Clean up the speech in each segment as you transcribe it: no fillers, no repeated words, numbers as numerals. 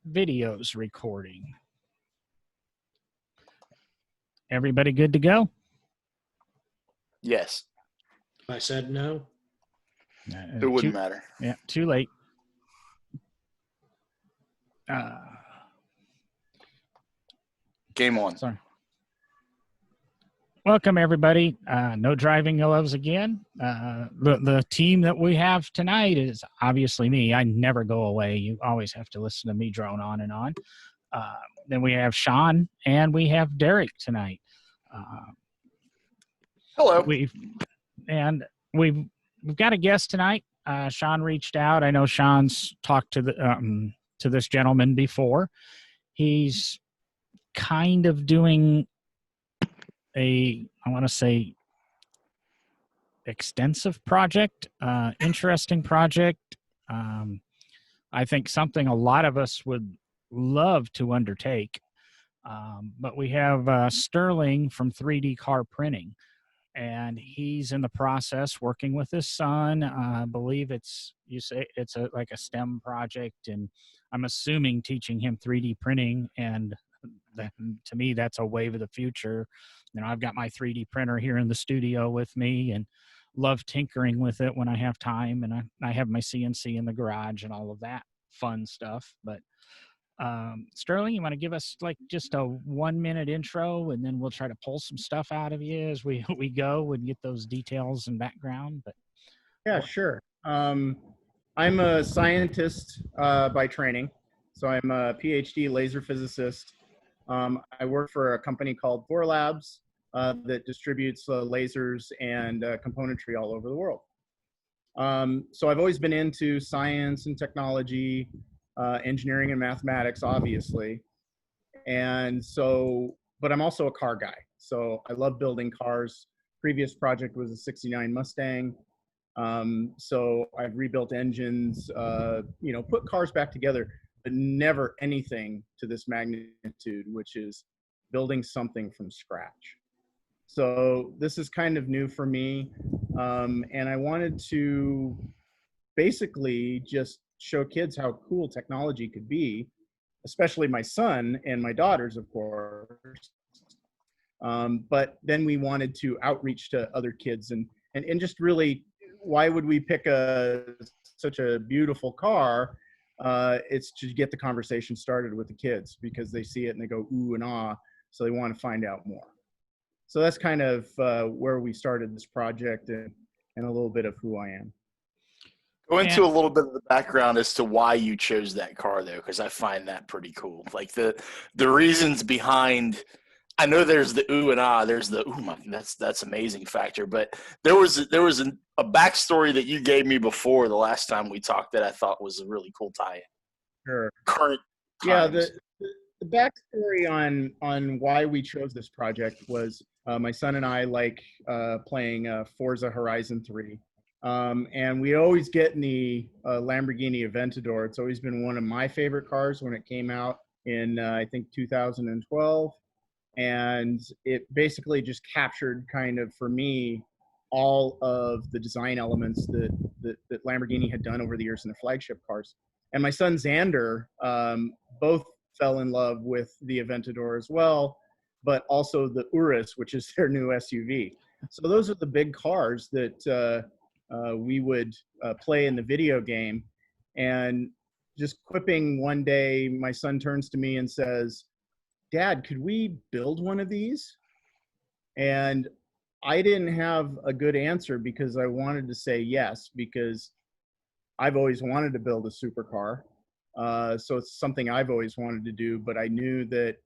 videos recording. Everybody good to go? Yes. I said no. It wouldn't matter. Yeah, too late. Game on. Sorry. Welcome, everybody. No Driving Gloves again. The team that we have tonight is obviously me. I never go away. You always have to listen to me drone on and on. Then we have Sean and we have Derek tonight. Hello. We've got a guest tonight. Sean reached out. I know Sean's talked to this gentleman before. He's kind of doing I want to say extensive project, interesting project. I think something a lot of us would love to undertake. But we have Sterling from 3D Car Printing, and he's in the process working with his son. I believe it's like a STEM project, and I'm assuming teaching him 3D printing, and to me that's a wave of the future. I've got my 3D printer here in the studio with me and love tinkering with it when I have time, and I have my CNC in the garage and all of that fun stuff. But Sterling, you want to give us like just a 1-minute intro, and then we'll try to pull some stuff out of you as we go and get those details and background. But yeah, sure. I'm a scientist by training, so I'm a PhD laser physicist. I work for a company called 4 Labs that distributes lasers and componentry all over the world. So I've always been into science and technology, engineering and mathematics, obviously. And so, but I'm also a car guy. So I love building cars. Previous project was a '69 Mustang. So I've rebuilt engines, put cars back together, but never anything to this magnitude, which is building something from scratch. So this is kind of new for me. And I wanted to basically just show kids how cool technology could be, especially my son and my daughters, of course. But then we wanted to outreach to other kids and just really, why would we pick such a beautiful car? It's to get the conversation started with the kids, because they see it and they go ooh and ah, so they want to find out more. So that's kind of where we started this project, and a little bit of who I am. Go into a little bit of the background as to why you chose that car, though, because I find that pretty cool. Like the reasons behind. I know there's the ooh and ah, there's the ooh my, that's amazing factor, but there was a backstory that you gave me before the last time we talked that I thought was a really cool tie-in. Sure. Current times. Yeah, the backstory on why we chose this project was my son and I like playing Forza Horizon 3. And we always get in the Lamborghini Aventador. It's always been one of my favorite cars when it came out in, I think, 2012. And it basically just captured kind of, for me, all of the design elements that Lamborghini had done over the years in the flagship cars. And my son Xander both fell in love with the Aventador as well, but also the Urus, which is their new SUV. So those are the big cars that we would play in the video game. And just quipping one day, my son turns to me and says, "Dad, could we build one of these?" And I didn't have a good answer, because I wanted to say yes, because I've always wanted to build a supercar. So it's something I've always wanted to do, but I knew that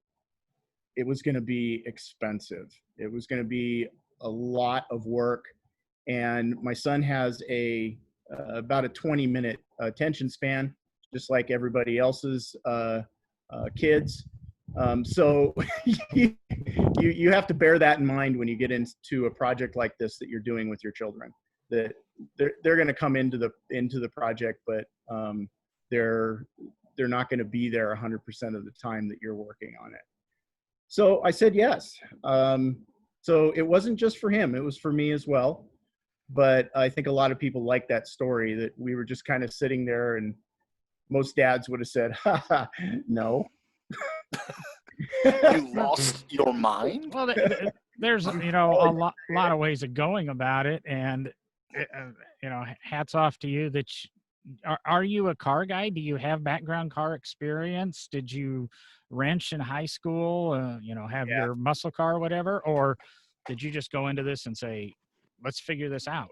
it was going to be expensive. It was going to be a lot of work. And my son has about a 20-minute attention span, just like everybody else's kids. So you have to bear that in mind when you get into a project like this that you're doing with your children, that they're going to come into the project, but they're not going to be there 100% of the time that you're working on it. So I said yes. So it wasn't just for him, it was for me as well. But I think a lot of people like that story, that we were just kind of sitting there and most dads would have said, "Ha ha, no." You lost your mind? Well, there's a lot of ways of going about it, and hats off to you that are you a car guy? Do you have background car experience? Did you wrench in high school? Have Yeah. your muscle car or whatever, or did you just go into this and say, let's figure this out?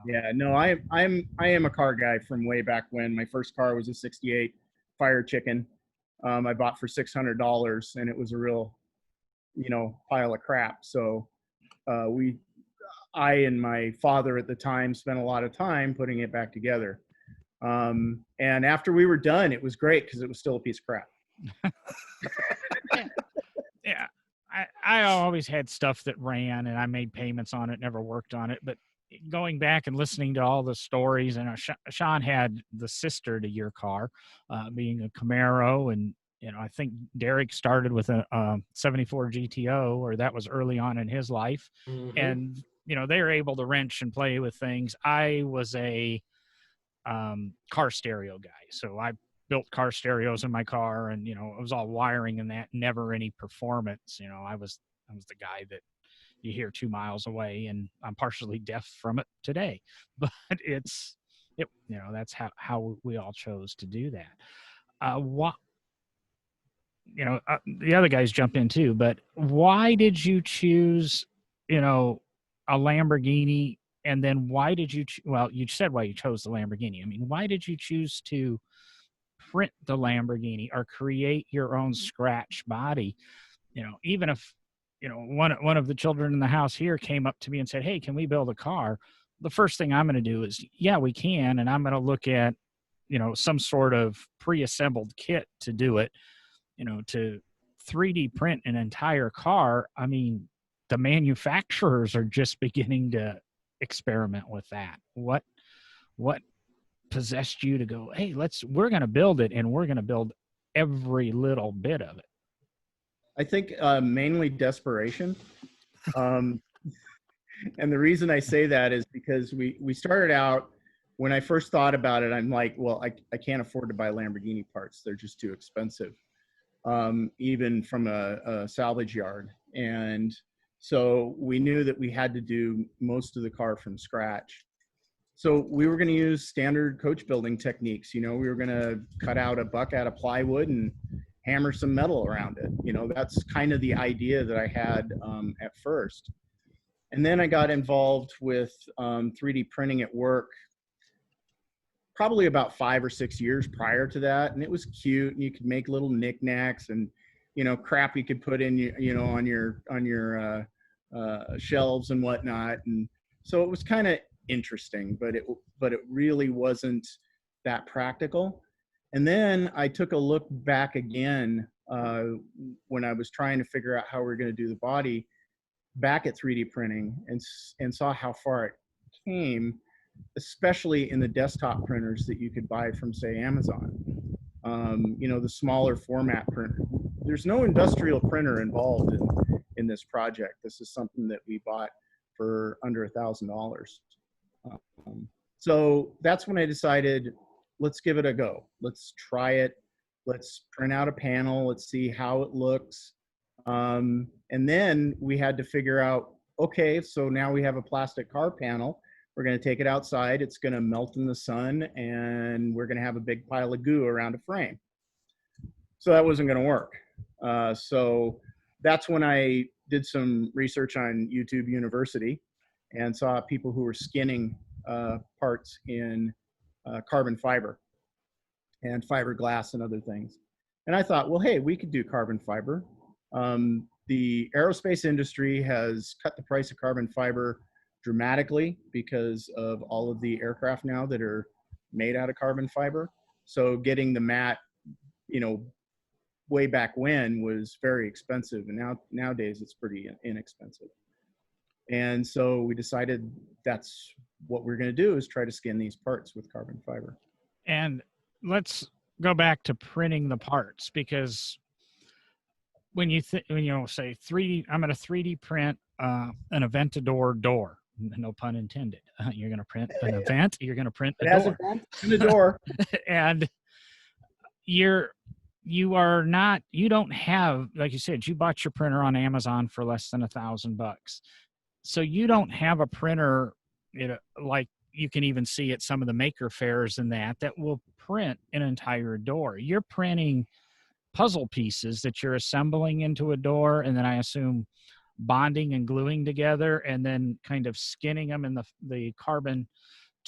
Yeah, no, I am a car guy from way back when. My first car was a '68 Fire Chicken. I bought for $600, and it was a real, pile of crap. So I and my father at the time spent a lot of time putting it back together. And after we were done, it was great because it was still a piece of crap. Yeah. I always had stuff that ran, and I made payments on it, never worked on it. But going back and listening to all the stories, and Sean had the sister to your car, being a Camaro, and I think Derek started with a 74 GTO, or that was early on in his life, and they were able to wrench and play with things. I was a car stereo guy, so I built car stereos in my car, and it was all wiring and that, never any performance. I was the guy that you hear 2 miles away, and I'm partially deaf from it today, but that's how we all chose to do that. What the other guys jump in too, but why did you choose a Lamborghini? And then why did you well, you said why you chose the Lamborghini. I mean, why did you choose to print the Lamborghini or create your own scratch body? Even if one of the children in the house here came up to me and said, hey, can we build a car? The first thing I'm going to do is, yeah, we can. And I'm going to look at some sort of pre-assembled kit to do it. To 3D print an entire car, I mean, the manufacturers are just beginning to experiment with that. What possessed you to go, hey, we're going to build it, and we're going to build every little bit of it? I think mainly desperation. And the reason I say that is because we started out, when I first thought about it, I'm like, well, I can't afford to buy Lamborghini parts. They're just too expensive, even from a salvage yard. And so we knew that we had to do most of the car from scratch. So we were going to use standard coach building techniques. We were going to cut out a buck out of plywood and hammer some metal around it. That's kind of the idea that I had at first. And then I got involved with 3D printing at work probably about 5 or 6 years prior to that. And it was cute, and you could make little knickknacks and, crap you could put in, on your shelves and whatnot. And so it was kind of interesting, but it really wasn't that practical. And then I took a look back again when I was trying to figure out how we were going to do the body back at 3D printing, and saw how far it came, especially in the desktop printers that you could buy from, say, Amazon. The smaller format printer. There's no industrial printer involved in this project. This is something that we bought for under $1,000. So that's when I decided, let's give it a go. Let's try it. Let's print out a panel. Let's see how it looks. And then we had to figure out, okay, so now we have a plastic car panel. We're going to take it outside. It's going to melt in the sun, and we're going to have a big pile of goo around a frame. So that wasn't going to work. So that's when I did some research on YouTube University and saw people who were skinning parts in carbon fiber and fiberglass and other things. And I thought, well, hey, we could do carbon fiber. The aerospace industry has cut the price of carbon fiber dramatically because of all of the aircraft now that are made out of carbon fiber. So getting the mat, way back when was very expensive, and nowadays it's pretty inexpensive. And so we decided that's what we're going to do, is try to skin these parts with carbon fiber. And let's go back to printing the parts, because when you say 3D, I'm going to 3D print an Aventador door. No pun intended. You're going to print an event. You're going to print a door. In the door. And you don't have, like you said, you bought your printer on Amazon for less than $1,000. So you don't have a printer, like you can even see at some of the maker fairs and that will print an entire door. You're printing puzzle pieces that you're assembling into a door, and then I assume bonding and gluing together, and then kind of skinning them in the carbon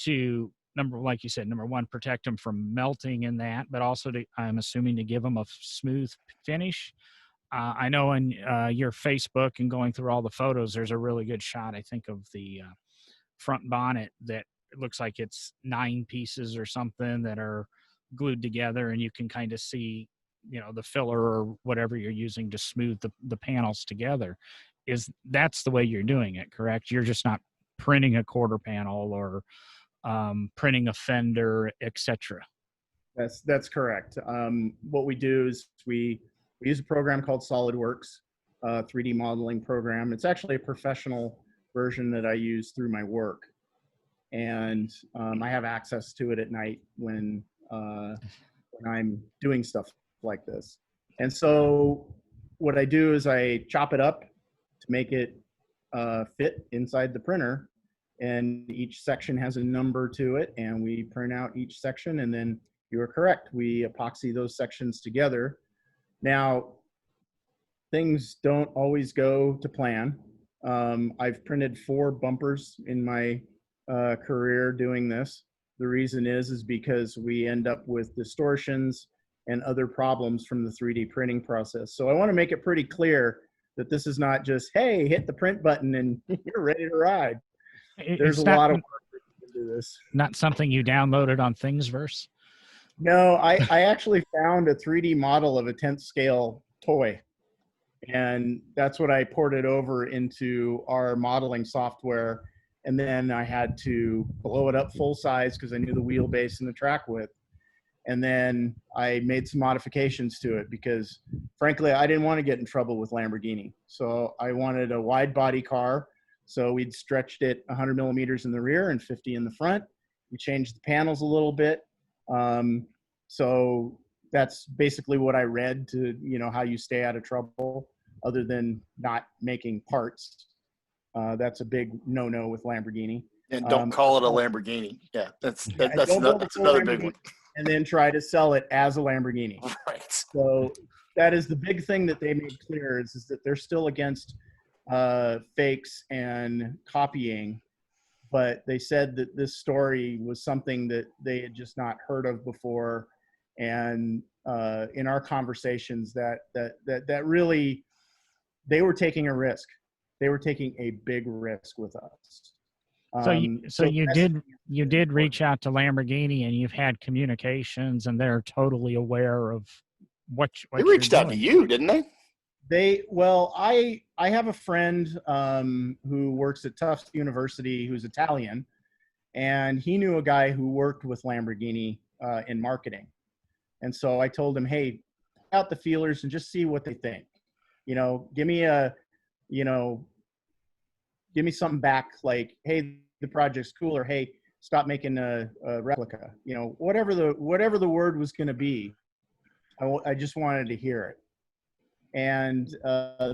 to, like you said, number one, protect them from melting in that, but also I'm assuming to give them a smooth finish. I know in your Facebook and going through all the photos, there's a really good shot, I think, of the front bonnet that it looks like it's 9 pieces or something that are glued together, and you can kind of see, the filler or whatever you're using to smooth the panels together. That's the way you're doing it, correct? You're just not printing a quarter panel or printing a fender, etc. That's correct. What we do is we use a program called SolidWorks, 3D modeling program. It's actually a professional version that I use through my work, and I have access to it at night when I'm doing stuff like this. And so what I do is I chop it up to make it fit inside the printer, and each section has a number to it, and we print out each section, and then you are correct, we epoxy those sections together. Now, things don't always go to plan. I've printed 4 bumpers in my career doing this. The reason is because we end up with distortions and other problems from the 3D printing process. So I want to make it pretty clear that this is not just, hey, hit the print button and you're ready to ride. There's a lot of work into this. Not something you downloaded on Thingsverse? No, I actually found a 3D model of a 10th scale toy. And that's what I ported over into our modeling software. And then I had to blow it up full size because I knew the wheelbase and the track width. And then I made some modifications to it because, frankly, I didn't want to get in trouble with Lamborghini. So I wanted a wide body car. So we'd stretched it 100 millimeters in the rear and 50 in the front. We changed the panels a little bit. So that's basically what I read to, how you stay out of trouble other than not making parts. That's a big no-no with Lamborghini. And don't call it a Lamborghini. Yeah, that's another big one. And then try to sell it as a Lamborghini. Right. So that is the big thing that they made clear is that they're still against fakes and copying. But they said that this story was something that they had just not heard of before. And in our conversations that really, they were taking a risk. They were taking a big risk with us. So you did reach out to Lamborghini, and you've had communications, and they're totally aware of what they reached out to you, didn't they? I have a friend who works at Tufts University who's Italian, and he knew a guy who worked with Lamborghini in marketing. And so I told him, hey, put out the feelers and just see what they think. Give me something back like, hey, the project's cool, or hey, stop making a replica. Whatever the word was going to be, I just wanted to hear it. And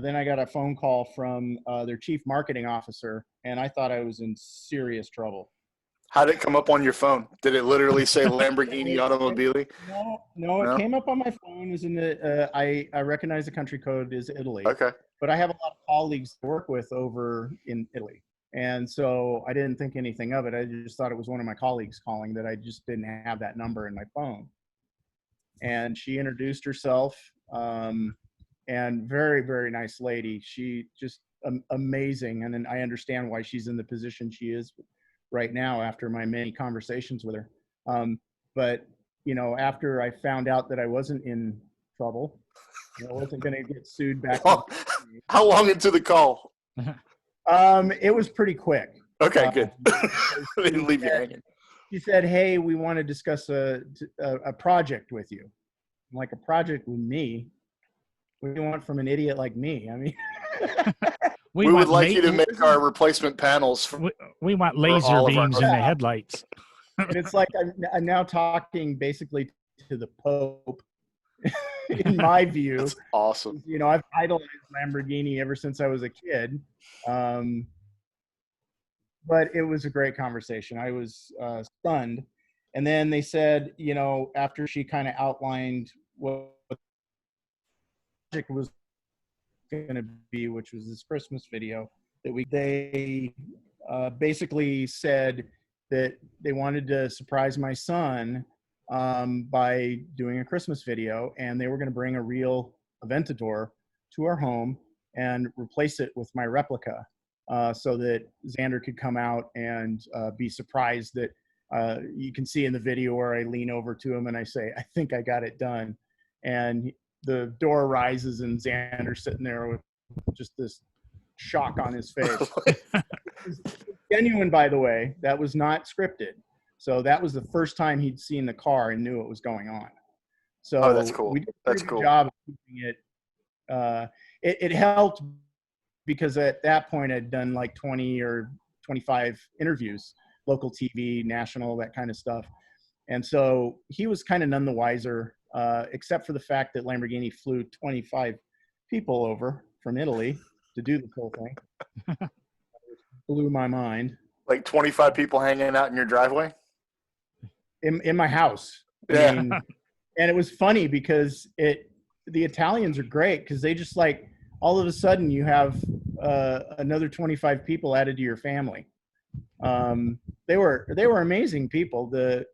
then I got a phone call from their chief marketing officer, and I thought I was in serious trouble. How did it come up on your phone? Did it literally say Lamborghini Automobili? No, it came up on my phone. Is in the I recognize the country code is Italy. Okay. But I have a lot of colleagues to work with over in Italy. And so I didn't think anything of it. I just thought it was one of my colleagues calling, that I just didn't have that number in my phone. And she introduced herself, and very, very nice lady. She just amazing. And then I understand why she's in the position she is right now after my many conversations with her. But, after I found out that I wasn't in trouble, I wasn't going to get sued back. How long into the call? It was pretty quick. Okay, good. They didn't leave you hanging. She said, hey, we want to discuss a project with you. I'm like, a project with me? What do you want from an idiot like me? I mean, we would like you to make our replacement panels. We want laser beams in the headlights. And it's like I'm now talking basically to the Pope in my view. That's awesome. You know, I've idolized Lamborghini ever since I was a kid. But it was a great conversation. I was stunned. And then they said, you know, after she kind of outlined what the project was going to be, which was this Christmas video, they basically said that they wanted to surprise my son by doing a Christmas video, and they were going to bring a real Aventador to our home and replace it with my replica, so that Xander could come out and be surprised that you can see in the video where I lean over to him and I say, I think I got it done. And the door rises and Xander's sitting there with just this shock on his face. Genuine, by the way. That was not scripted. So that was the first time he'd seen the car and knew what was going on. So Oh, that's cool. we did a That's pretty cool. good job of keeping it. It helped because at that point I'd done like 20 or 25 interviews, local TV, national, that kind of stuff. And so he was kind of none the wiser, except for the fact that Lamborghini flew 25 people over from Italy to do the whole thing. Blew my mind. Like 25 people hanging out in your driveway? In my house. Yeah. I mean, and it was funny because the Italians are great because they just like, all of a sudden you have another 25 people added to your family. They were amazing people. The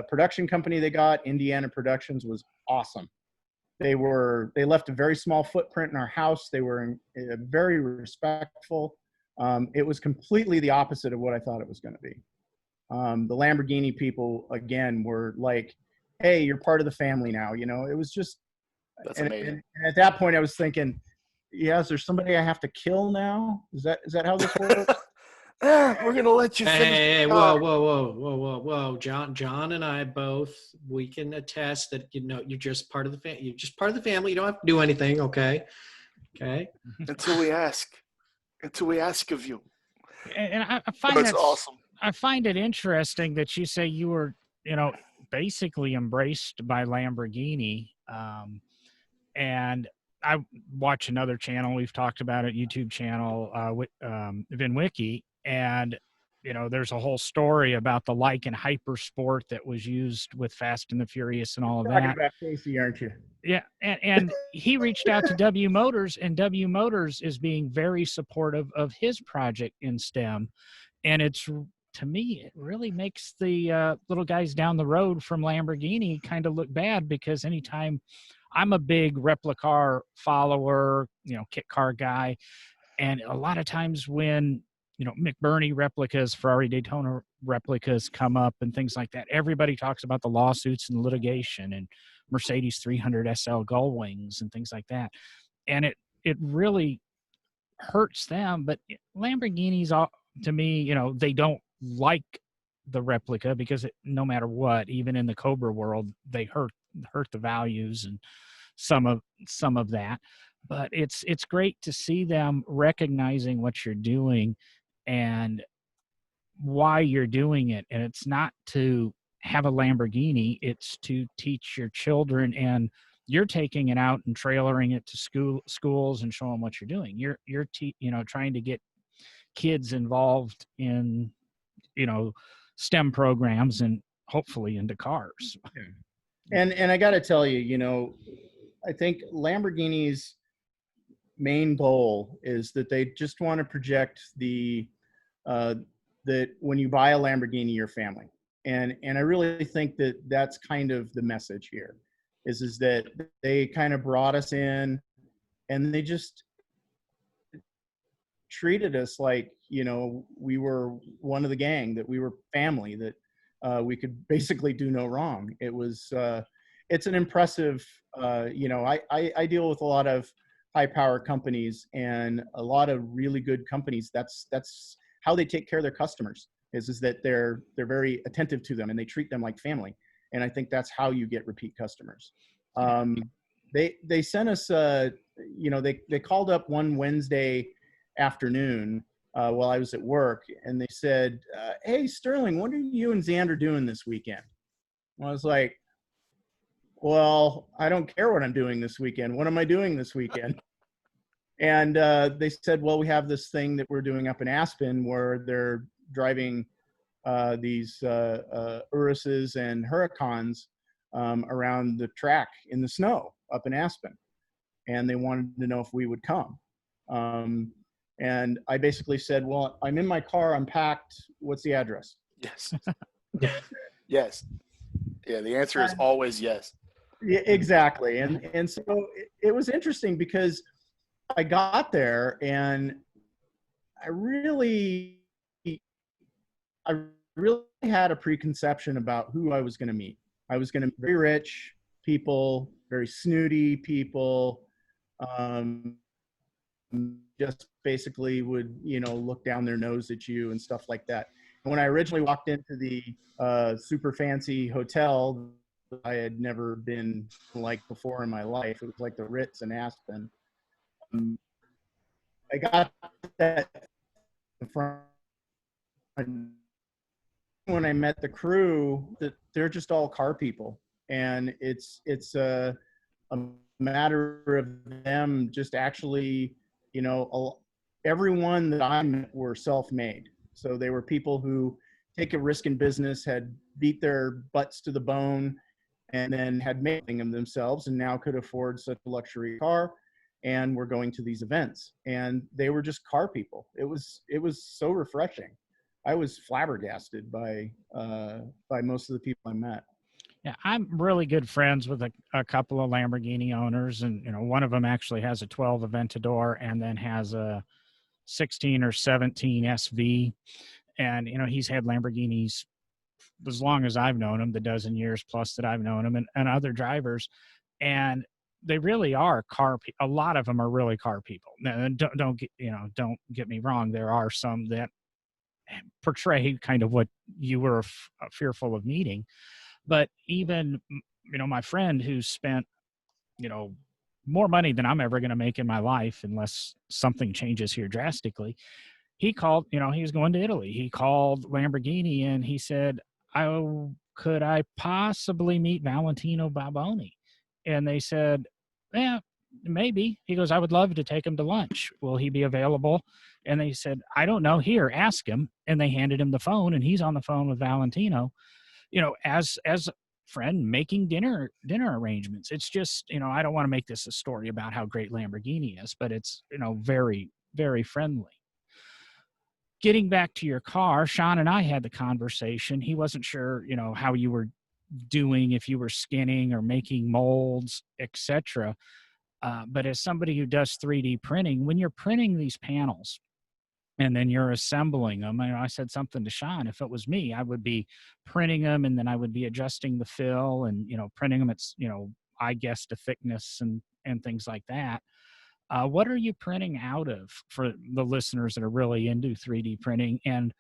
production company they got, Indiana Productions, was awesome. They left a very small footprint in our house. They were very respectful. It was completely the opposite of what I thought it was going to be. The Lamborghini people, again, were like, hey, you're part of the family now. You know, it was just, That's amazing. And at that point I was thinking, yeah, is there somebody I have to kill now? Is that how this works? We're going to let you finish. Hey, whoa. John and I both, we can attest that, you know, you're just part of the family. You're just part of the family. You don't have to do anything. Okay. Until we ask of you. And I find That's that's awesome. I find it interesting that you say you were, you know, basically embraced by Lamborghini. And I watch another channel, we've talked about it, YouTube channel, VinWiki, and you know, there's a whole story about the Lycan Hypersport that was used with Fast and the Furious and all of Talking that. about Casey, aren't you? Yeah, and he reached out to W Motors, and W Motors is being very supportive of his project in STEM. And it's, to me, it really makes the little guys down the road from Lamborghini kind of look bad, because anytime, I'm a big replica follower, you know, kit car guy, and a lot of times when, you know, McBurney replicas, Ferrari Daytona replicas come up and things like that, everybody talks about the lawsuits and litigation and Mercedes 300 SL Gull Wings and things like that, and it really hurts them. But Lamborghinis, to me, you know, they don't like the replica because no matter what, even in the Cobra world, they hurt the values and some of that. But it's great to see them recognizing what you're doing and why you're doing it. And it's not to have a Lamborghini, it's to teach your children, and you're taking it out and trailering it to schools and show them what you're doing. You're you know, trying to get kids involved in, you know, STEM programs and hopefully into cars. And I got to tell you, you know, I think Lamborghini's main goal is that they just want to project that when you buy a Lamborghini, you're family. And I really think that that's kind of the message here is that they kind of brought us in and they just treated us like, you know, we were one of the gang, that we were family, that we could basically do no wrong. It was, it's an impressive, you know, I deal with a lot of high power companies and a lot of really good companies. That's how they take care of their customers is that they're very attentive to them and they treat them like family. And I think that's how you get repeat customers. They sent us, you know, they called up one Wednesday afternoon while I was at work, and they said, hey, Sterling, what are you and Xander doing this weekend? And I was like, well, I don't care what I'm doing this weekend. What am I doing this weekend? And they said, well, we have this thing that we're doing up in Aspen where they're driving these Uruses and Huracans around the track in the snow up in Aspen. And they wanted to know if we would come. And I basically said, well, I'm in my car, I'm packed. What's the address? Yes. Yes. Yeah, the answer is always yes. Yeah, exactly. And so it was interesting because I got there and I really had a preconception about who I was going to meet. I was going to meet very rich people, very snooty people, just basically would, look down their nose at you and stuff like that. And when I originally walked into the super fancy hotel I had never been like before in my life, it was like the Ritz in Aspen. I got that from when I met the crew that they're just all car people, and it's a matter of them just actually, everyone that I met were self-made. So they were people who take a risk in business, had beat their butts to the bone, and then had made them themselves, and now could afford such a luxury car, and were going to these events. And they were just car people. It was so refreshing. I was flabbergasted by most of the people I met. Yeah, I'm really good friends with a couple of Lamborghini owners, and one of them actually has a 12 Aventador and then has a 16 or 17 SV, and he's had Lamborghinis as long as I've known him, the dozen years plus that I've known him, and other drivers, and they really are a lot of them are really car people. Now, don't get me wrong. There are some that portray kind of what you were fearful of meeting, but even my friend who spent more money than I'm ever going to make in my life unless something changes here drastically, he called, he was going to Italy, he called Lamborghini and he said, could I possibly meet Valentino Baboni? And they said, yeah, maybe. He goes, I would love to take him to lunch. Will he be available? And they said, I don't know. Here, ask him. And they handed him the phone, and he's on the phone with Valentino, as a friend making dinner arrangements. It's just, I don't want to make this a story about how great Lamborghini is, but it's, very, very friendly. Getting back to your car, Sean and I had the conversation. He wasn't sure, how you were doing, if you were skinning or making molds, etc. But as somebody who does 3D printing, when you're printing these panels and then you're assembling them, I said something to Sean, if it was me, I would be printing them and then I would be adjusting the fill and, printing them at, I guess, the thickness and things like that. What are you printing out of for the listeners that are really into 3D printing? And,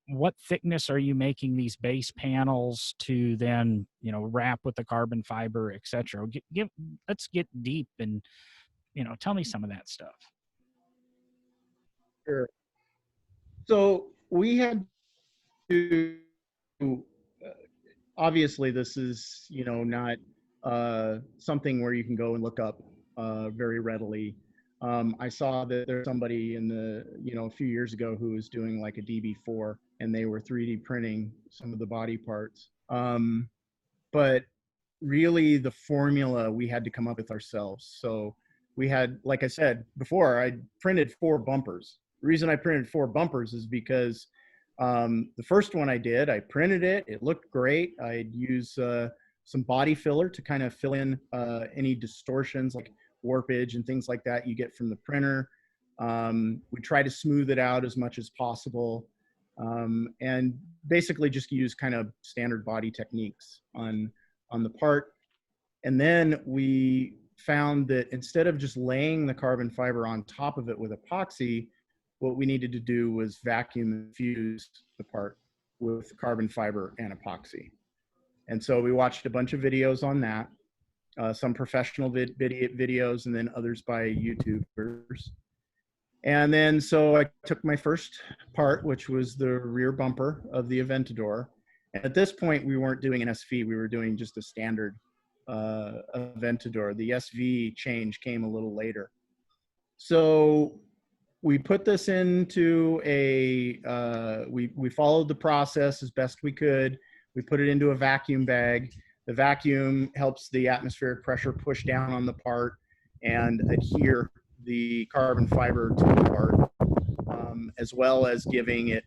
what thickness are you making these base panels to then, wrap with the carbon fiber, et cetera? Let's get deep and, tell me some of that stuff. Sure. So we had to, obviously this is, not something where you can go and look up very readily. I saw that there's somebody in a few years ago who was doing like a DB4 and they were 3D printing some of the body parts. But really the formula we had to come up with ourselves. So we had, like I said before, I printed 4 bumpers. The reason I printed 4 bumpers is because the first one I did, I printed it, it looked great. I'd use some body filler to kind of fill in any distortions like warpage and things like that you get from the printer. We try to smooth it out as much as possible, and basically just use kind of standard body techniques on the part. And then we found that instead of just laying the carbon fiber on top of it with epoxy, what we needed to do was vacuum infuse the part with carbon fiber and epoxy. And so we watched a bunch of videos on that. Some professional videos and then others by YouTubers. And then so I took my first part, which was the rear bumper of the Aventador. And at this point, we weren't doing an SV, we were doing just a standard Aventador. The SV change came a little later. So we put this into we followed the process as best we could. We put it into a vacuum bag. The vacuum helps the atmospheric pressure push down on the part and adhere the carbon fiber to the part, as well as giving it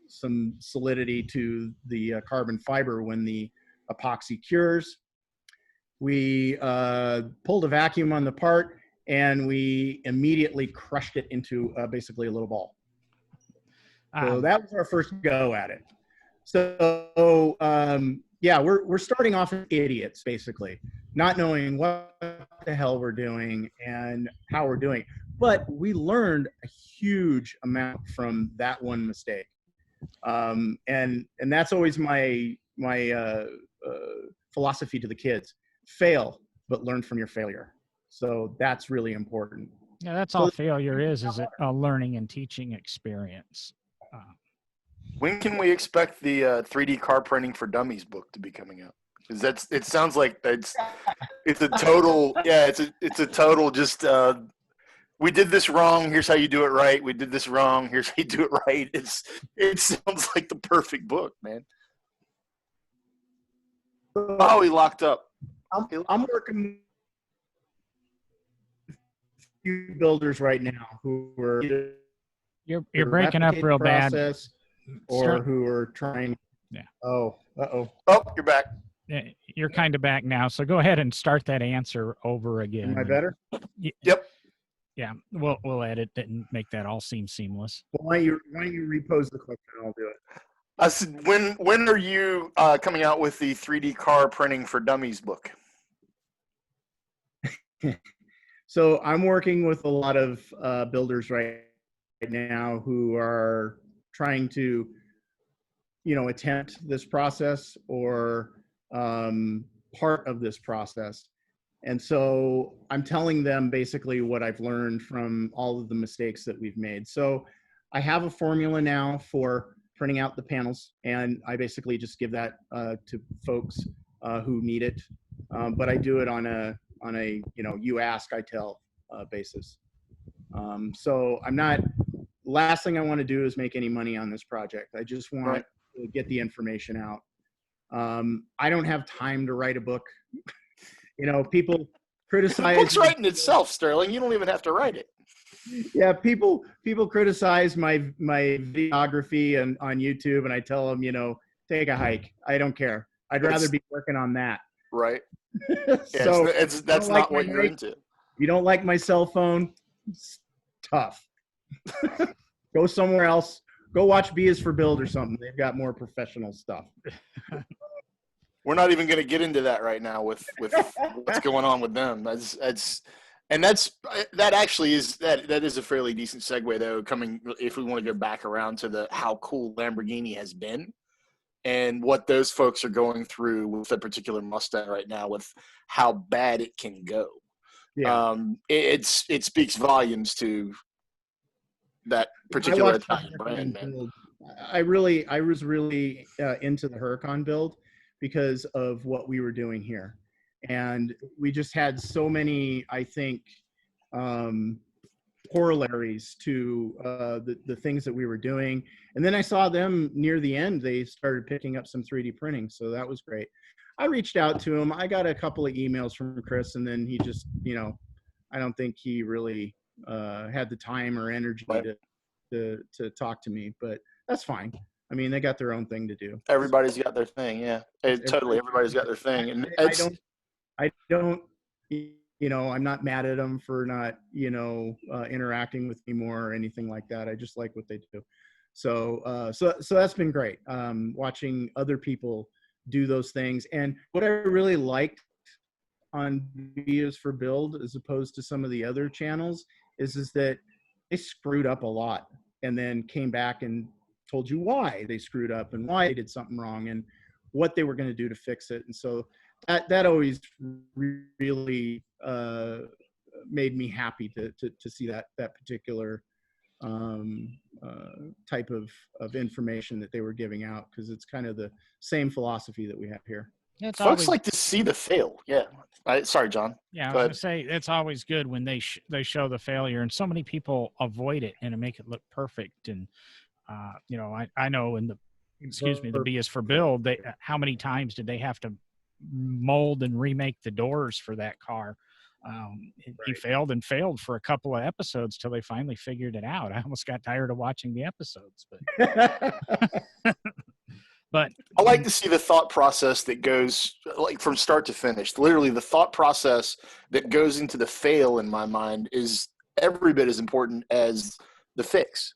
some solidity to the carbon fiber when the epoxy cures. We pulled a vacuum on the part, and we immediately crushed it into basically a little ball. So that was our first go at it. So yeah, we're starting off as idiots, basically, not knowing what the hell we're doing and how we're doing it. But we learned a huge amount from that one mistake. And that's always my philosophy to the kids: fail, but learn from your failure. So that's really important. Yeah, that's all failure is a learning and teaching experience. When can we expect the 3D car printing for dummies book to be coming out? Because it sounds like it's a total it's a total just we did this wrong, here's how you do it right. We did this wrong, here's how you do it right. It sounds like the perfect book, man. Oh, he locked up. I'm working with a few builders right now who are You're breaking up real bad. Or who are trying. Yeah. Oh, you're back. Yeah, you're kind of back now. So go ahead and start that answer over again. Am I better? Yep. Yeah, we'll edit it and make that all seem seamless. Well, why don't you repose the question and I'll do it. I said, when are you coming out with the 3D car printing for dummies book? So I'm working with a lot of builders right now who are trying to, attempt this process or part of this process. And so I'm telling them basically what I've learned from all of the mistakes that we've made. So I have a formula now for printing out the panels, and I basically just give that to folks who need it. But I do it on a you ask, I tell basis. So I'm not. Last thing I want to do is make any money on this project. I just want to get the information out. I don't have time to write a book. People criticize. The book's writing itself, Sterling. You don't even have to write it. Yeah, people criticize my videography and on YouTube, and I tell them, take a hike. I don't care. I'd rather be working on that. Right. So that's not what you're into. You don't like my cell phone? It's tough. Go somewhere else. Go watch B is for Build or something. They've got more professional stuff. We're not even going to get into that right now with what's going on with them. That is a fairly decent segue though. Coming if we want to go back around to how cool Lamborghini has been, and what those folks are going through with a particular Mustang right now, with how bad it can go. Yeah. It speaks volumes to that particular Italian brand, man. I was really into the Huracan build because of what we were doing here. And we just had so many, I think, corollaries to the things that we were doing. And then I saw them near the end, they started picking up some 3D printing. So that was great. I reached out to him. I got a couple of emails from Chris, and then he just, I don't think he really had the time or energy to talk to me, but that's fine. I mean, they got their own thing to do. Everybody's got their thing. Yeah, totally. Everybody's got their thing. And I don't, I'm not mad at them for not, interacting with me more or anything like that. I just like what they do. So that's been great. Watching other people do those things. And what I really liked on Videos for Build, as opposed to some of the other channels, is that they screwed up a lot and then came back and told you why they screwed up and why they did something wrong and what they were going to do to fix it. And so that always really made me happy to see that particular type of information that they were giving out, because it's kind of the same philosophy that we have here. It's Folks always like to see the fail. Yeah. Sorry, John. Yeah, I Go was ahead. gonna say it's always good when they show the failure, and so many people avoid it and make it look perfect. And I know in the the B is for build. How many times did they have to mold and remake the doors for that car? He failed and failed for a couple of episodes till they finally figured it out. I almost got tired of watching the episodes, but I like to see the thought process that goes like from start to finish. Literally, the thought process that goes into the fail in my mind is every bit as important as the fix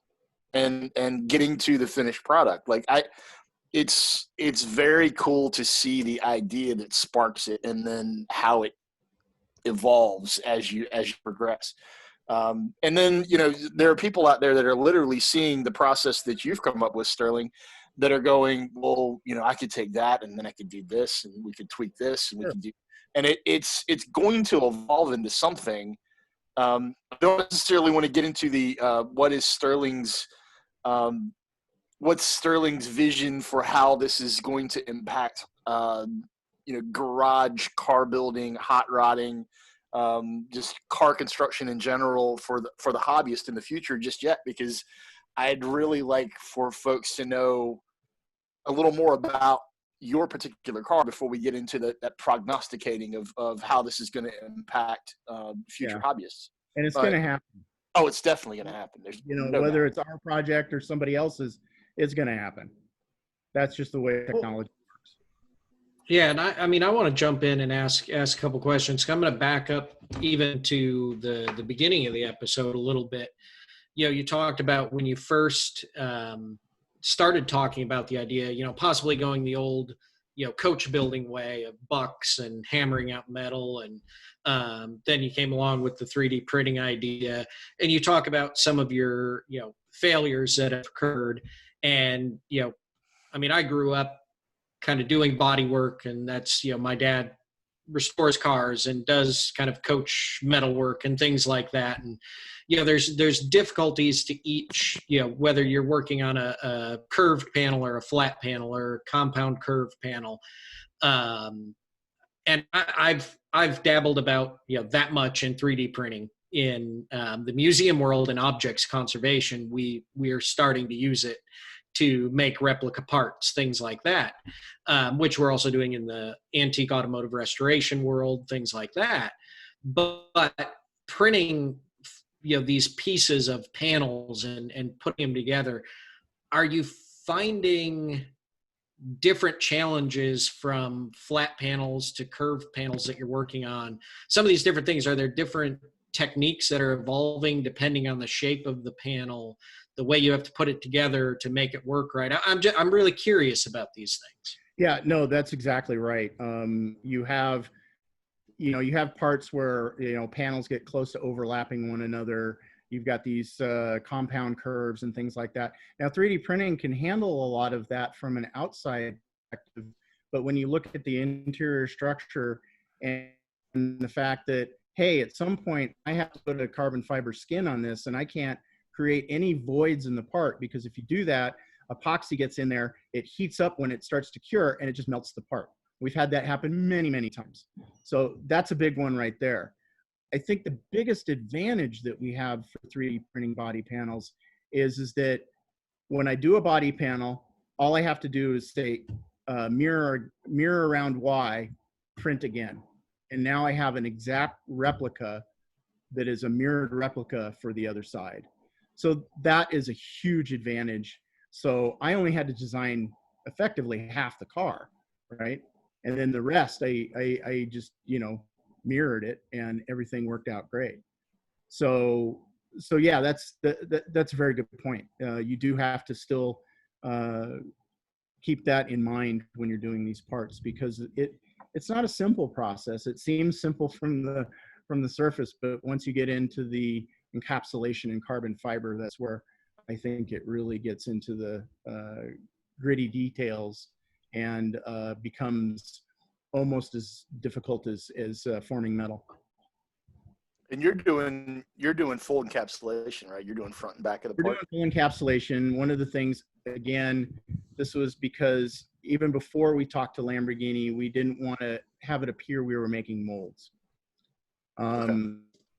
and getting to the finished product. It's very cool to see the idea that sparks it and then how it evolves as you progress. And then there are people out there that are literally seeing the process that you've come up with, Sterling, that are going, well, I could take that and then I could do this and we could tweak this and we can do, and it's going to evolve into something. I don't necessarily want to get into the what's Sterling's vision for how this is going to impact garage car building, hot rodding, just car construction in general for the hobbyist in the future just yet, because I'd really like for folks to know a little more about your particular car before we get into that prognosticating of how this is going to impact future hobbyists. And it's going to happen. Oh, it's definitely going to happen. There's whether it's our project or somebody else's, it's going to happen. That's just the way technology works. Yeah, and I want to jump in and ask a couple questions. I'm going to back up even to the beginning of the episode a little bit. You talked about when you first started talking about the idea, possibly going the old, coach building way of bucks and hammering out metal. And then you came along with the 3D printing idea, and you talk about some of your, failures that have occurred. And, I grew up kind of doing body work, and that's, my dad restores cars and does kind of coach metal work and things like that. And, there's difficulties to each, whether you're working on a curved panel or a flat panel or a compound curved panel. And I've dabbled about, that much in 3D printing in the museum world and objects conservation. We are starting to use it to make replica parts, things like that, which we're also doing in the antique automotive restoration world, things like that. But printing, these pieces of panels and putting them together, are you finding different challenges from flat panels to curved panels that you're working on? Some of these different things, are there different techniques that are evolving depending on the shape of the panel, the way you have to put it together to make it work right? I'm really curious about these things. Yeah, no, that's exactly right. You have parts where, panels get close to overlapping one another. You've got these compound curves and things like that. Now, 3D printing can handle a lot of that from an outside perspective, but when you look at the interior structure and the fact that, hey, at some point I have to put a carbon fiber skin on this and I can't create any voids in the part, because if you do that, epoxy gets in there, it heats up when it starts to cure, and it just melts the part. We've had that happen many, many times. So that's a big one right there. I think the biggest advantage that we have for 3D printing body panels is that when I do a body panel, all I have to do is say mirror around Y, print again. And now I have an exact replica that is a mirrored replica for the other side. So that is a huge advantage. So I only had to design effectively half the car, right? And then the rest, I just, mirrored it, and everything worked out great. So yeah, that's a very good point. You do have to still keep that in mind when you're doing these parts, because it's not a simple process. It seems simple from the surface, but once you get into the encapsulation in carbon fiber, that's where I think it really gets into the gritty details and becomes almost as difficult as forming metal. And you're doing full encapsulation, right? You're doing front and back of the part. We're doing full encapsulation. One of the things, again, this was because even before we talked to Lamborghini, we didn't want to have it appear we were making molds.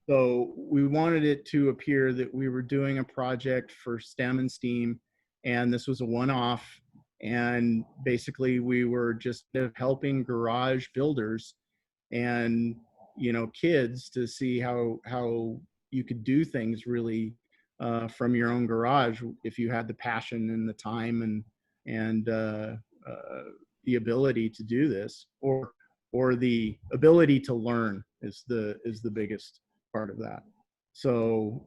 So we wanted it to appear that we were doing a project for STEM and STEAM, and this was a one-off. And basically, we were just helping garage builders and kids to see how you could do things really from your own garage if you had the passion and the time and the ability to do this, or the ability to learn is the biggest part of that. So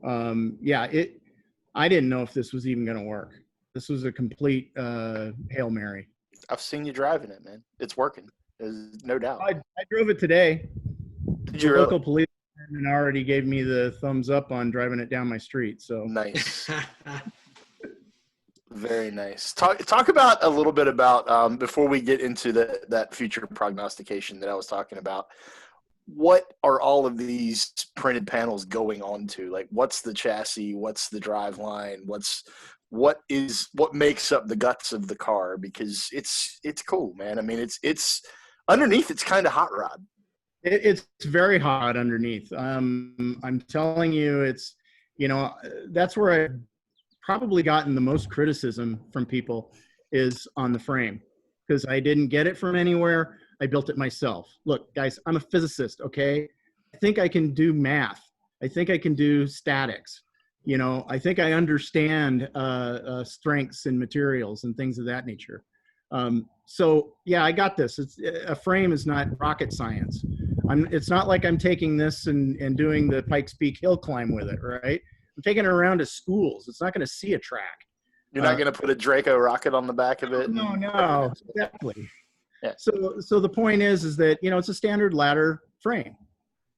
yeah, I didn't know if this was even going to work. This was a complete Hail Mary. I've seen you driving it, man. It's working. There's no doubt. I drove it today. Did The you local police department already gave me the thumbs up on driving it down my street. So Nice. Very nice. Talk about a little bit about before we get into that future prognostication that I was talking about. What are all of these printed panels going on to? Like, what's the chassis? What's the drive line? What makes up the guts of the car? Because it's cool, man. I mean, it's underneath. It's kind of hot rod. It's very hot underneath. I'm telling you, it's that's where I've probably gotten the most criticism from people is on the frame, because I didn't get it from anywhere. I built it myself. Look, guys, I'm a physicist, okay? I think I can do math. I think I can do statics. I think I understand strengths and materials and things of that nature. So yeah, I got this. A frame is not rocket science. It's not like I'm taking this and doing the Pikes Peak hill climb with it, right? I'm taking it around to schools. It's not going to see a track. You're not going to put a Draco rocket on the back of it? No, exactly. Yeah. So the point is that, it's a standard ladder frame.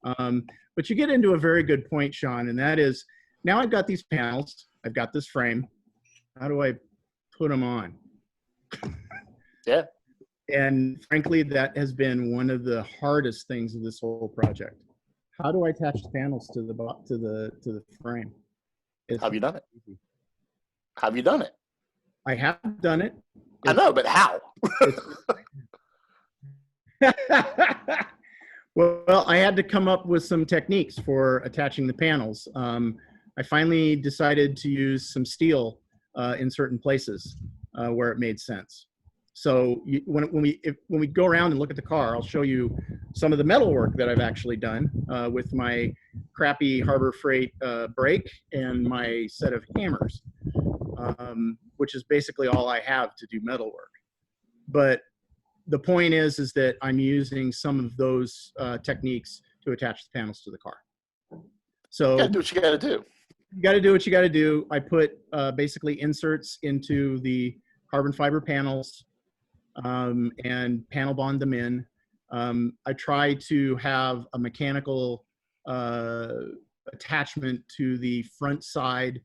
But you get into a very good point, Sean, and that is, now I've got these panels, I've got this frame. How do I put them on? Yeah. And frankly, that has been one of the hardest things of this whole project. How do I attach the panels to the frame? Have you done it? Have you done it? I have done it. I know, but how? Well, I had to come up with some techniques for attaching the panels. I finally decided to use some steel in certain places where it made sense. So when we go around and look at the car, I'll show you some of the metal work that I've actually done with my crappy Harbor Freight brake and my set of hammers, which is basically all I have to do metal work. But the point is that I'm using some of those techniques to attach the panels to the car. So you gotta do what you gotta do. You gotta do what you gotta do. I put basically inserts into the carbon fiber panels and panel bond them in. I try to have a mechanical attachment to the front side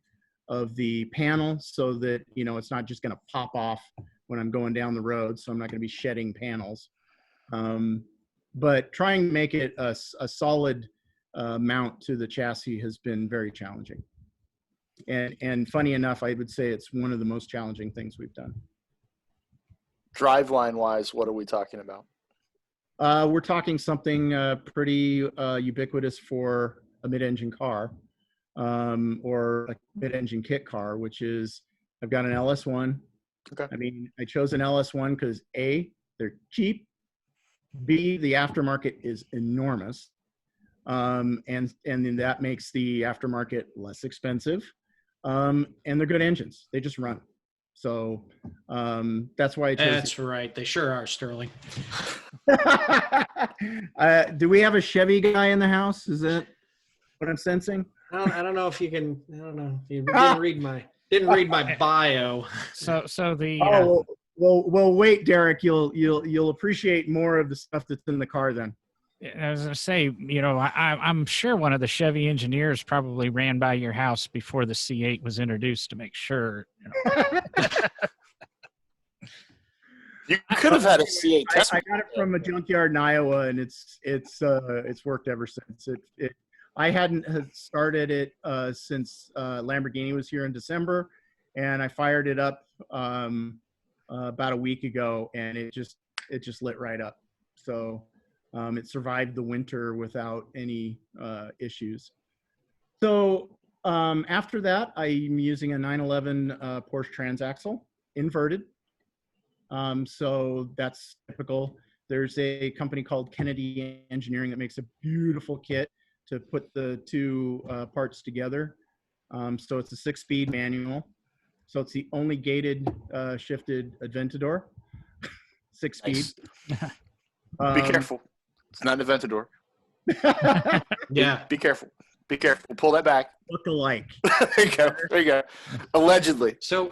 of the panel so that, it's not just gonna pop off when I'm going down the road, so I'm not gonna be shedding panels. But trying to make it a solid mount to the chassis has been very challenging. And funny enough, I would say it's one of the most challenging things we've done. Driveline wise, what are we talking about? We're talking something pretty ubiquitous for a mid-engine car or a mid-engine kit car, which is I've got an LS1. Okay. I mean, I chose an LS1 because A, they're cheap. B, the aftermarket is enormous. And then that makes the aftermarket less expensive. And they're good engines. They just run. So that's why I chose. That's right. They sure are, Sterling. Do we have a Chevy guy in the house? Is that what I'm sensing? I don't know if you can. I don't know. You didn't read my bio. So the well, wait, Derek. You'll appreciate more of the stuff that's in the car then. I was going to say, I'm sure one of the Chevy engineers probably ran by your house before the C8 was introduced to make sure. You could have had a C8 test. I got it from a junkyard in Iowa, and it's worked ever since. I hadn't started it since Lamborghini was here in December, and I fired it up about a week ago, and it just lit right up. So it survived the winter without any issues. So after that, I'm using a 911 Porsche transaxle, inverted. So that's typical. There's a company called Kennedy Engineering that makes a beautiful kit to put the two parts together. So it's a 6-speed manual. So it's the only gated shifted Aventador, 6-speed. Nice. Be careful. It's not an Aventador. Yeah. Be careful. Be careful. Pull that back. Look alike. There you go. There you go. Allegedly. So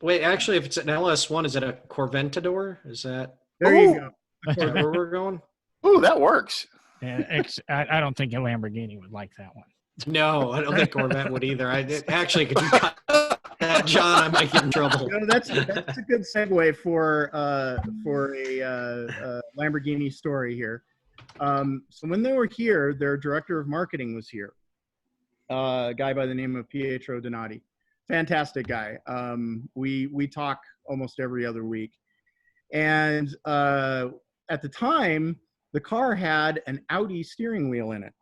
wait. Actually, if it's an LS1, is it a Corventador? Is that There you go. where we're going? Ooh, that works. Yeah, I don't think a Lamborghini would like that one. No, I don't think Corvette would either. Actually, could you cut that, John? I might get in trouble. You know, that's a good segue for a Lamborghini story here. So when they were here, their director of marketing was here, a guy by the name of Pietro Donati. Fantastic guy. We talk almost every other week. And at the time, the car had an Audi steering wheel in it.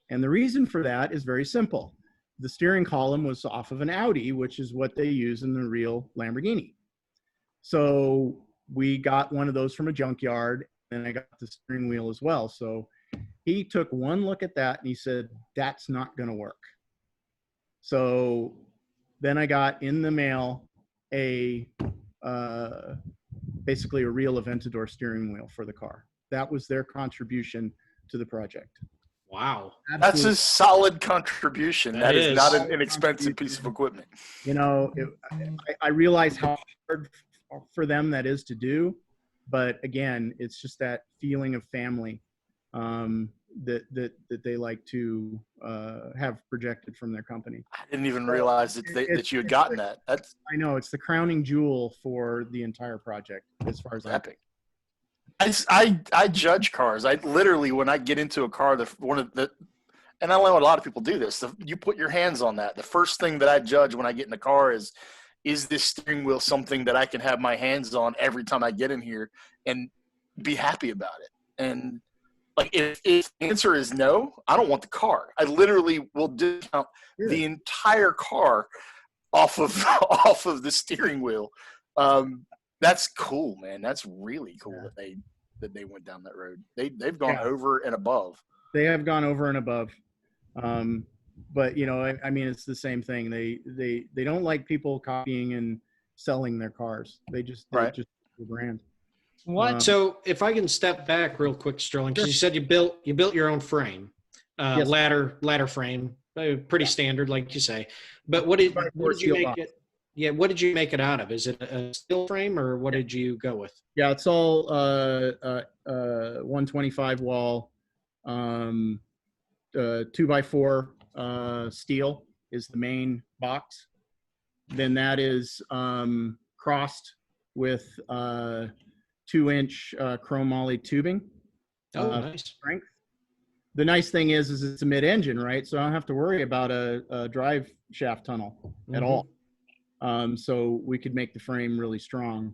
And the reason for that is very simple. The steering column was off of an Audi, which is what they use in the real Lamborghini. So we got one of those from a junkyard, and I got the steering wheel as well. So he took one look at that and he said, that's not going to work. So then I got in the mail basically a real Aventador steering wheel for the car. That was their contribution to the project. Wow. That's a solid contribution. That is not an inexpensive piece of equipment. You know, I realize how hard for them that is to do. But again, it's just that feeling of family that they like to have projected from their company. I didn't even realize that you had gotten that. I know, it's the crowning jewel for the entire project as far as epic. I judge cars. I literally, when I get into a car, and I know a lot of people do this. You put your hands on that. The first thing that I judge when I get in the car is this steering wheel something that I can have my hands on every time I get in here and be happy about it? And like, if the answer is no, I don't want the car. I literally will discount the entire car off of the steering wheel. That's cool, man. That's really cool that they went down that road. They've gone over and above. They have gone over and above. But you know, I mean, it's the same thing. They don't like people copying and selling their cars. They just the brand. What? So if I can step back real quick, Sterling, because you said you built your own frame, Yes. ladder frame, pretty standard, like you say. But what did you make it? Yeah, what did you make it out of? Is it a steel frame, or what did you go with? Yeah, it's all 125 wall, 2x4 steel is the main box. Then that is crossed with 2-inch chrome moly tubing. Nice. Strength. The nice thing is it's a mid-engine, right? So I don't have to worry about a drive shaft tunnel at all. So we could make the frame really strong.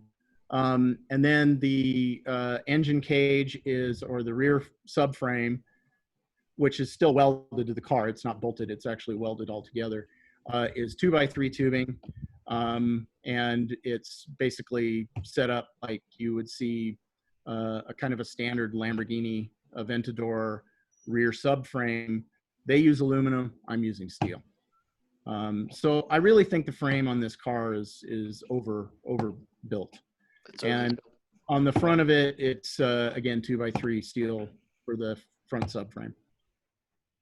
And then the engine cage or the rear subframe, which is still welded to the car. It's not bolted. It's actually welded all together. Is 2x3 tubing. And it's basically set up like you would see a kind of a standard Lamborghini Aventador rear subframe. They use aluminum. I'm using steel. So I really think the frame on this car is overbuilt. And on the front of it, it's again 2x3 steel for the front subframe.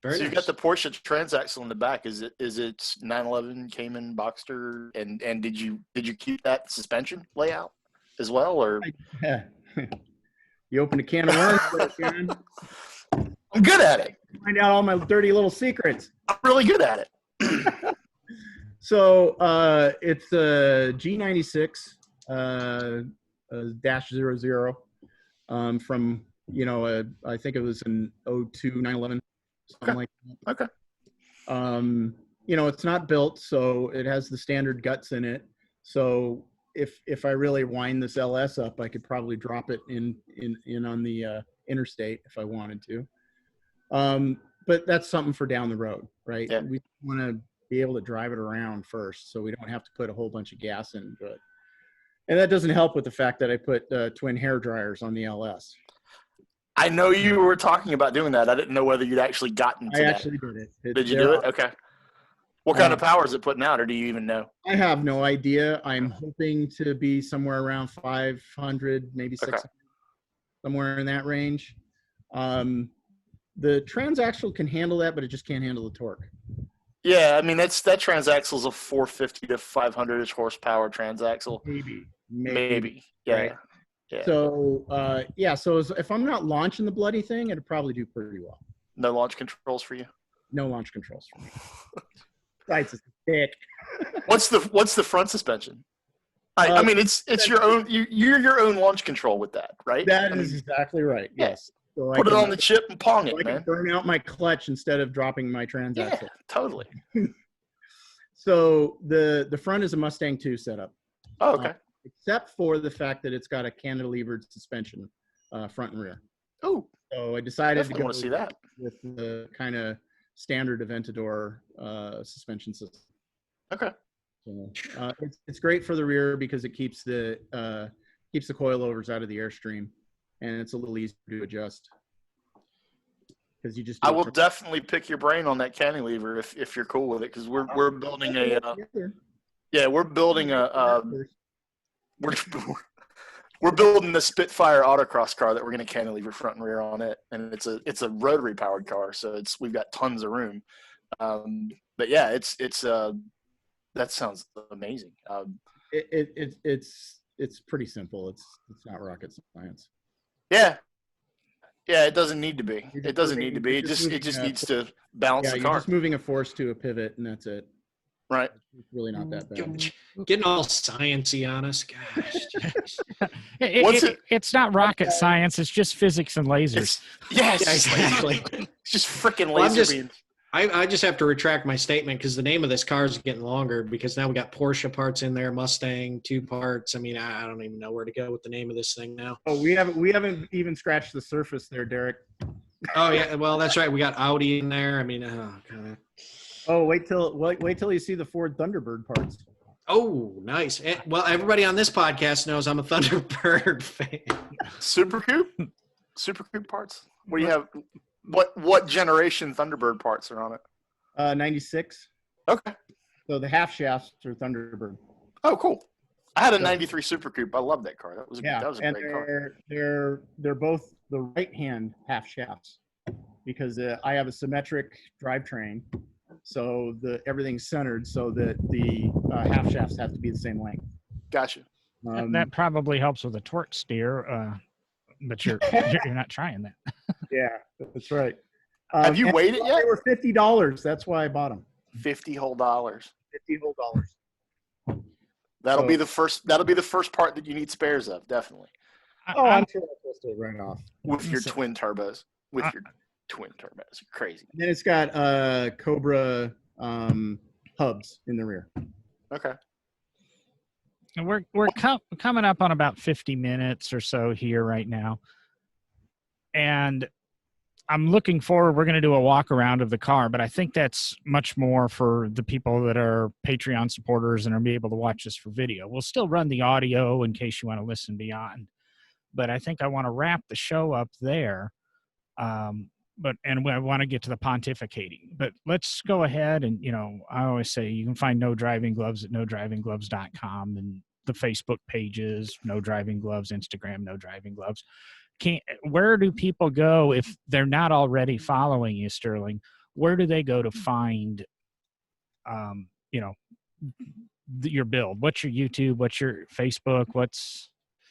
So you got the Porsche transaxle in the back. Is it 911 Cayman Boxster? And did you keep that suspension layout as well, or? Yeah. You open a can of worms, man. I'm good at it. Find out all my dirty little secrets. I'm really good at it. So it's a G96 -00 from, I think it was an 02 911, something like that. Okay. It's not built, so it has the standard guts in it. So if I really wind this LS up, I could probably drop it in on the interstate if I wanted to. But that's something for down the road, right? Yeah. We want to be able to drive it around first, so we don't have to put a whole bunch of gas into it. And that doesn't help with the fact that I put twin hair dryers on the LS. I know you were talking about doing that. I didn't know whether you'd actually gotten to I that. actually did it. Did you do it? Okay. What kind of power is it putting out, or do you even know? I have no idea. I'm hoping to be somewhere around 500, maybe 600, somewhere in that range. The transaxle can handle that, but it just can't handle the torque. Yeah, I mean that transaxle is a 450 to 500-ish horsepower transaxle. Maybe. Yeah. Right. Yeah. So so if I'm not launching the bloody thing, it'd probably do pretty well. No launch controls for you? No launch controls for me. Besides, it's thick. What's the front suspension? I mean, it's your own. You're your own launch control with that, right? That is exactly right. Yeah. Yes. So Put it on the chip and pong it, I can man. burn out my clutch instead of dropping my transaxle. Yeah, totally. So the front is a Mustang 2 setup. Oh, okay. Except for the fact that it's got a cantilevered suspension, front and rear. Oh, So I decided definitely want to see that. with the kind of standard Aventador suspension system. Okay. So, it's great for the rear because it keeps the coilovers out of the airstream, and it's a little easier to adjust. Because you just I will definitely pick your brain on that cantilever if you're cool with it, because we're building we're building we're building the Spitfire autocross car that we're going to cantilever front and rear on it, and it's a rotary powered car, so we've got tons of room. But yeah, it's that sounds amazing. It's pretty simple. It's not rocket science. Yeah, it doesn't need to be. It doesn't need to be. It just needs to balance the car. You're just moving a force to a pivot, and that's it. Right. It's really not that bad. Getting all sciencey on us, gosh. It's not rocket science. It's just physics and lasers. Yes, exactly. It's just freaking laser beams. I just have to retract my statement because the name of this car is getting longer because now we got Porsche parts in there, Mustang 2 parts. I mean, I don't even know where to go with the name of this thing now. Oh, we haven't even scratched the surface there, Derek. Oh yeah, well that's right. We got Audi in there. I mean, kind of. Oh, wait till you see the Ford Thunderbird parts. Oh, nice. Well, everybody on this podcast knows I'm a Thunderbird fan. Super Coupe parts. What do you have? What generation Thunderbird parts are on it? 96. Okay. So the half shafts are Thunderbird. Oh, cool. I had a 93 Super Coupe. I love that car. That was a great car. They're both the right hand half shafts because I have a symmetric drivetrain, so everything's centered so that the half shafts have to be the same length. Gotcha. That probably helps with a torque steer, but you're not trying that. Yeah, that's right. Have you weighed it yet? They were $50. That's why I bought them. $50 whole dollars. $50 whole dollars. That'll be the first part that you need spares of, definitely. I'm sure I'll post it right off. With your twin turbos. Crazy. And then it's got Cobra hubs in the rear. Okay. And we're coming up on about 50 minutes or so here right now. And I'm looking forward. We're going to do a walk around of the car, but I think that's much more for the people that are Patreon supporters and are be able to watch this for video. We'll still run the audio in case you want to listen beyond, but I think I want to wrap the show up there. But I want to get to the pontificating, but let's go ahead and, I always say you can find No Driving Gloves at nodrivinggloves.com and the Facebook pages, No Driving Gloves, Instagram, No Driving Gloves. Where do people go if they're not already following you, Sterling? Where do they go to find, your build? What's your YouTube? What's your Facebook?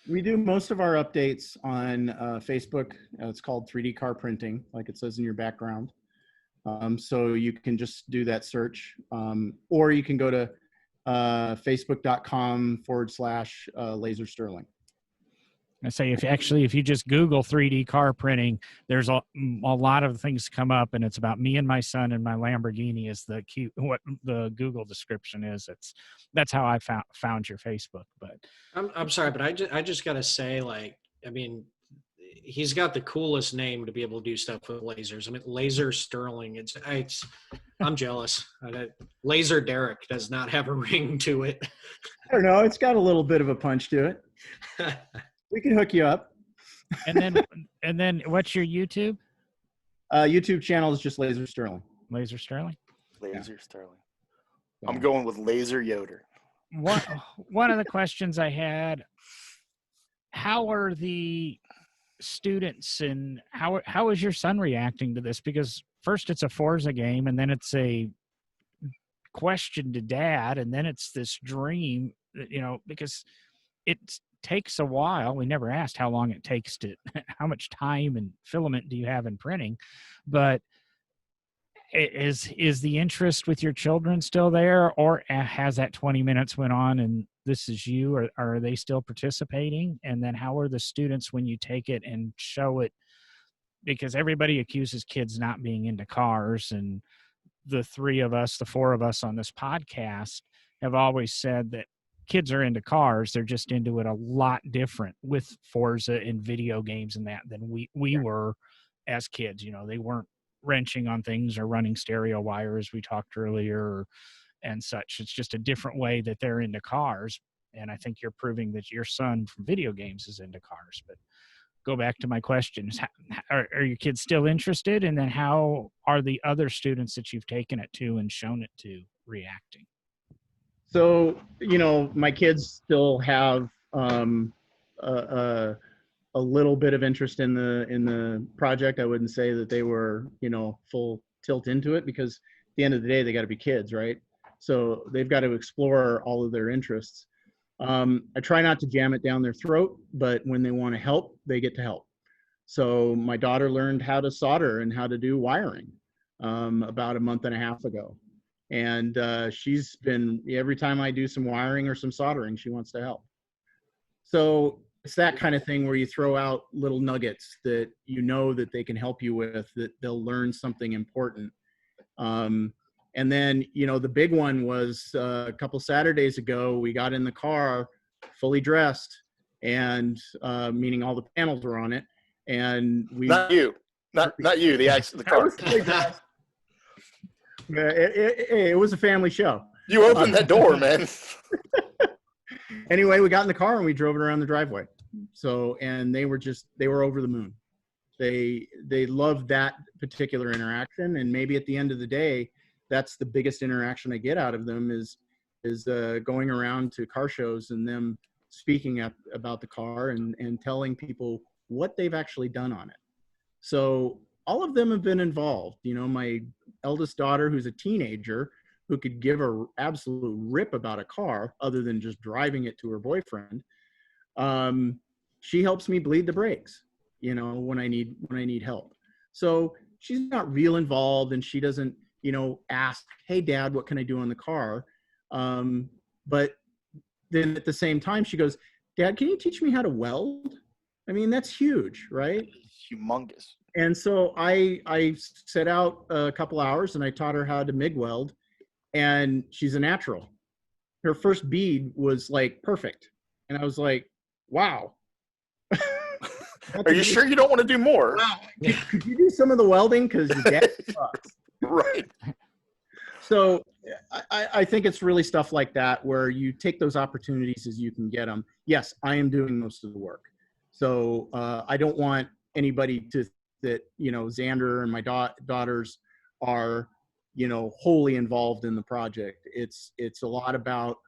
We do most of our updates on Facebook. It's called 3D Car Printing, like it says in your background. So you can just do that search, or you can go to facebook.com/LaserSterling. I say if you just Google 3D car printing, there's a lot of things come up, and it's about me and my son and my Lamborghini is the cute what the Google description is. That's how I found your Facebook. But I'm sorry, but I just gotta say, like, I mean, he's got the coolest name to be able to do stuff with lasers. I mean, LaserSterling. I'm jealous. Laser Derek does not have a ring to it. I don't know. It's got a little bit of a punch to it. We can hook you up. and then what's your YouTube? YouTube channel is just LaserSterling. LaserSterling. LaserSterling. I'm going with Laser Yoder. One of the questions I had: how are the students and how is your son reacting to this? Because first it's a Forza game, and then it's a question to dad, and then it's this dream. Because it takes a while. We never asked how long it takes how much time and filament do you have in printing, but is the interest with your children still there, or has that 20 minutes went on and this is you, or are they still participating? And then how are the students when you take it and show it? Because everybody accuses kids not being into cars, and the four of us on this podcast have always said that kids are into cars. They're just into it a lot different with Forza and video games and that than we were as kids. They weren't wrenching on things or running stereo wires we talked earlier and such. It's just a different way that they're into cars. And I think you're proving that your son from video games is into cars. But go back to my question. Are your kids still interested? And then how are the other students that you've taken it to and shown it to reacting? So, my kids still have a little bit of interest in the project. I wouldn't say that they were, full tilt into it, because at the end of the day, they got to be kids, right? So they've got to explore all of their interests. I try not to jam it down their throat, but when they want to help, they get to help. So my daughter learned how to solder and how to do wiring about a month and a half ago. And she's been, every time I do some wiring or some soldering, she wants to help. So it's that kind of thing where you throw out little nuggets that that they can help you with, that they'll learn something important. And then, the big one was a couple Saturdays ago, we got in the car fully dressed, and meaning all the panels were on it. And we not you, the car. It was a family show. You opened that door, man. Anyway, we got in the car and we drove it around the driveway. So, and they were over the moon. They loved that particular interaction. And maybe at the end of the day, that's the biggest interaction I get out of them is going around to car shows and them speaking about the car and telling people what they've actually done on it. So all of them have been involved. My eldest daughter, who's a teenager, who could give an absolute rip about a car other than just driving it to her boyfriend. She helps me bleed the brakes, when I need help. So she's not real involved, and she doesn't, ask, "Hey Dad, what can I do on the car?" But then at the same time, she goes, "Dad, can you teach me how to weld?" I mean, that's huge, right? It's humongous. And so I set out a couple hours and I taught her how to MIG weld, and she's a natural. Her first bead was like perfect. And I was like, wow. Are you sure you don't want to do more? Wow. Could you do some of the welding? Because your dad sucks. Right. So I think it's really stuff like that where you take those opportunities as you can get them. Yes, I am doing most of the work. So I don't want anybody that Xander and my daughters are wholly involved in the project. It's a lot about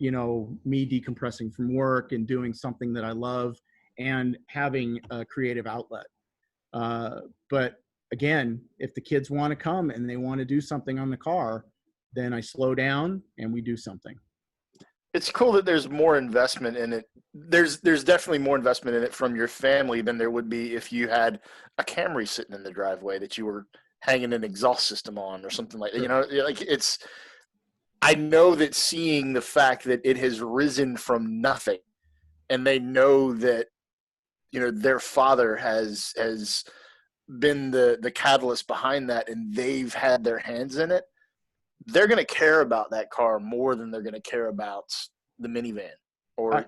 me decompressing from work and doing something that I love and having a creative outlet. But again, if the kids want to come and they want to do something on the car, then I slow down and we do something. It's cool that there's more investment in it. There's definitely more investment in it from your family than there would be if you had a Camry sitting in the driveway that you were hanging an exhaust system on or something like that. I know that seeing the fact that it has risen from nothing, and they know that their father has been the catalyst behind that, and they've had their hands in it, they're going to care about that car more than they're going to care about the minivan or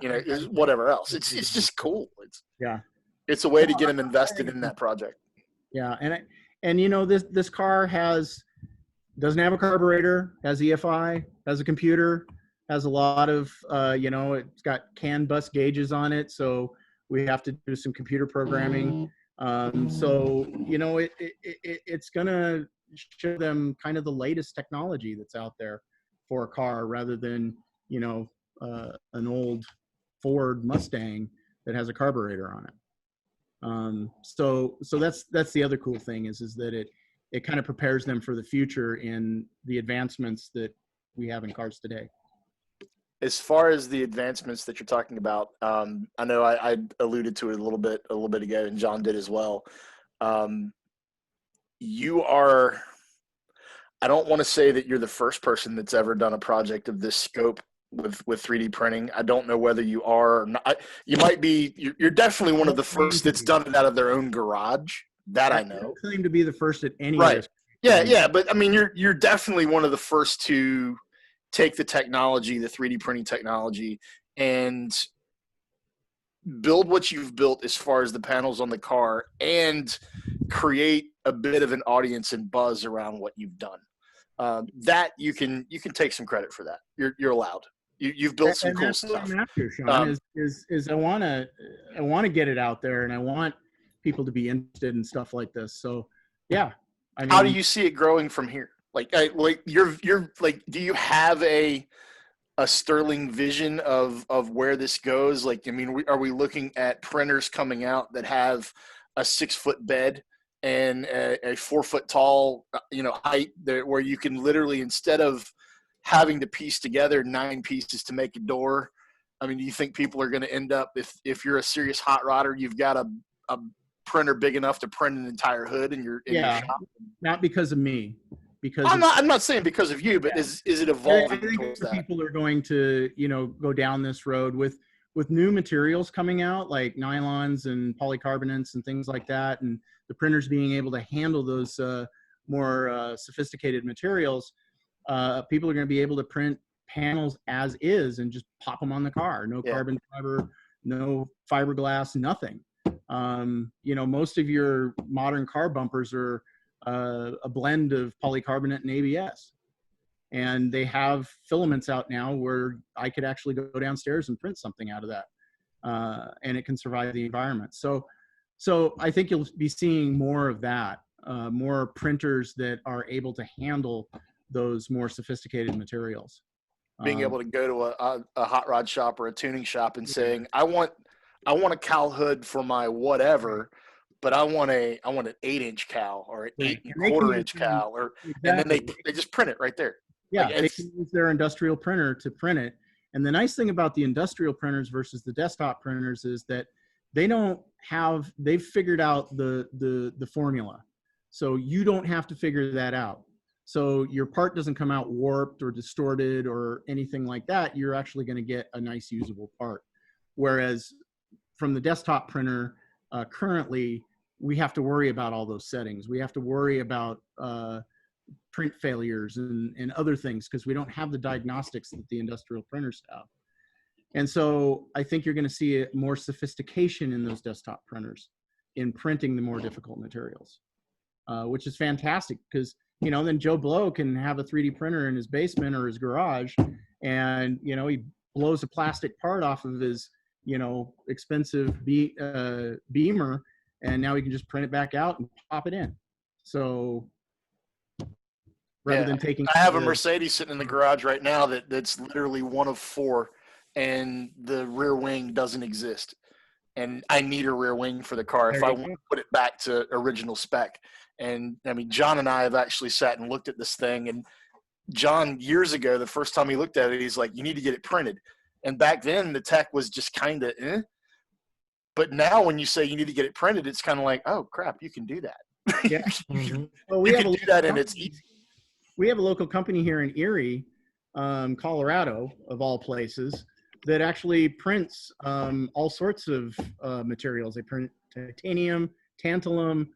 whatever else. It's just cool. It's a way to get them invested in that project. Yeah, and this car doesn't have a carburetor, has EFI, has a computer, has a lot of it's got CAN bus gauges on it, so we have to do some computer programming. So it's gonna show them kind of the latest technology that's out there for a car, rather than an old Ford Mustang that has a carburetor on it. So that's the other cool thing is that it kind of prepares them for the future in the advancements that we have in cars today. As far as the advancements that you're talking about, I know I alluded to it a little bit ago, and John did as well. You are, I don't want to say that you're the first person that's ever done a project of this scope with 3D printing. I don't know whether you are or not. You might be. You're definitely one of the first that's done it out of their own garage. That I know. I don't claim to be the first at any right. risk. Yeah, but I mean, you're definitely one of the first to take the technology, the 3D printing technology, and build what you've built as far as the panels on the car, and create a bit of an audience and buzz around what you've done. That you can take some credit for that. You're allowed. You've built some cool stuff. What I'm after, Sean, is I want to get it out there, and I want people to be interested in stuff like this. So, yeah. I mean, how do you see it growing from here? You're do you have a Sterling vision of where this goes? Like, I mean, are we looking at printers coming out that have a 6-foot bed and a 4-foot tall, height where you can literally, instead of having to piece together 9 pieces to make a door, I mean, do you think people are going to end up, if you're a serious hot rodder, you've got a printer big enough to print an entire hood in your shop? Not because of me. Because I'm not saying because of you, but is it evolving? I think people are going to go down this road with new materials coming out, like nylons and polycarbonates and things like that, and the printers being able to handle those more sophisticated materials. People are going to be able to print panels as is and just pop them on the car. No carbon fiber, no fiberglass, nothing. Most of your modern car bumpers are a blend of polycarbonate and ABS, and they have filaments out now where I could actually go downstairs and print something out of that, and it can survive the environment. So I think you'll be seeing more of that, more printers that are able to handle those more sophisticated materials. Being able to go to a hot rod shop or a tuning shop and saying, I want a cowl hood for my whatever, but I want an 8-inch cowl or an 8.25-inch cowl, and then they just print it right there. Yeah, they can use their industrial printer to print it. And the nice thing about the industrial printers versus the desktop printers is that they've figured out the formula. So you don't have to figure that out. So your part doesn't come out warped or distorted or anything like that. You're actually going to get a nice usable part. Whereas from the desktop printer, currently, we have to worry about all those settings. We have to worry about print failures and other things because we don't have the diagnostics that the industrial printers have. And so I think you're going to see more sophistication in those desktop printers in printing the more difficult materials, which is fantastic because, then Joe Blow can have a 3D printer in his basement or his garage, and, he blows a plastic part off of his, expensive Beamer, and now we can just print it back out and pop it in. So rather than taking, I have a Mercedes sitting in the garage right now that's literally one of 4, and the rear wing doesn't exist. And I need a rear wing for the car if I want to put it back to original spec. And I mean, John and I have actually sat and looked at this thing, and John, years ago, the first time he looked at it, he's like, you need to get it printed. And back then the tech was just kind of, But now when you say you need to get it printed, it's kind of like, oh crap, you can do that. Yeah. Well, we can do that, and it's easy. We have a local company here in Erie, Colorado, of all places, that actually prints all sorts of materials. They print titanium, tantalum,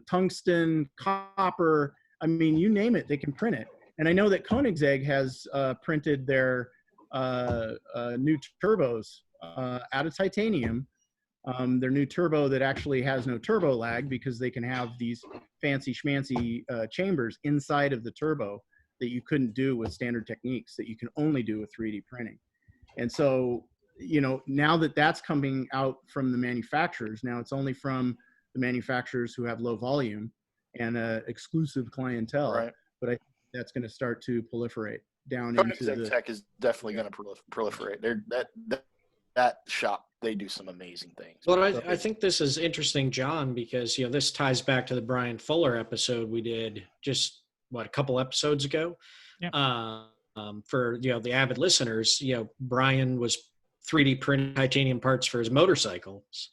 tungsten, copper. I mean, you name it, they can print it. And I know that Koenigsegg has printed their new turbos out of titanium. Their new turbo that actually has no turbo lag, because they can have these fancy schmancy chambers inside of the turbo that you couldn't do with standard techniques, that you can only do with 3D printing. And so, you know, now that that's coming out from the manufacturers, now it's only from the manufacturers who have low volume and exclusive clientele. Right. But I think that's going to start to proliferate down into the tech is definitely going to proliferate. That shop, they do some amazing things. Well, I think this is interesting, John, because, you know, this ties back to the Brian Fuller episode we did just, a couple episodes ago. Yep. For, you know, the avid listeners, you know, Brian was 3D printing titanium parts for his motorcycles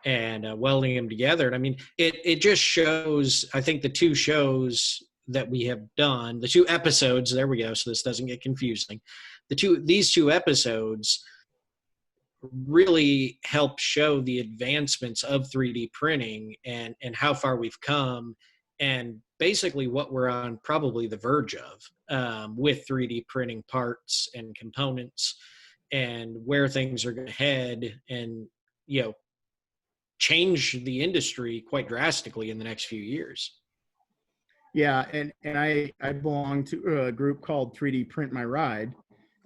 and welding them together. And I mean, it just shows, I think the two shows that we have done, the two episodes, there we go, so this doesn't get confusing. These two episodes really help show the advancements of 3D printing and how far we've come, and basically what we're on probably the verge of with 3D printing parts and components, and where things are going to head, and, you know, change the industry quite drastically in the next few years. Yeah, and I belong to a group called 3D Print My Ride,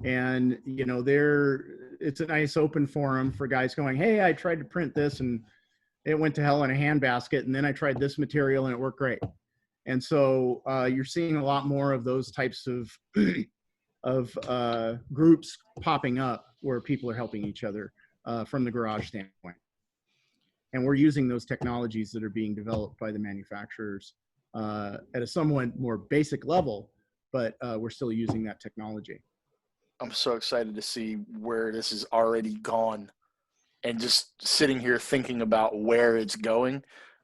and you know, it's a nice open forum for guys going, hey, I tried to print this and it went to hell in a handbasket, and then I tried this material and it worked great. And so you're seeing a lot more of those types of groups popping up where people are helping each other from the garage standpoint. And we're using those technologies that are being developed by the manufacturers at a somewhat more basic level, but we're still using that technology. I'm so excited to see where this has already gone, and just sitting here thinking about where it's going.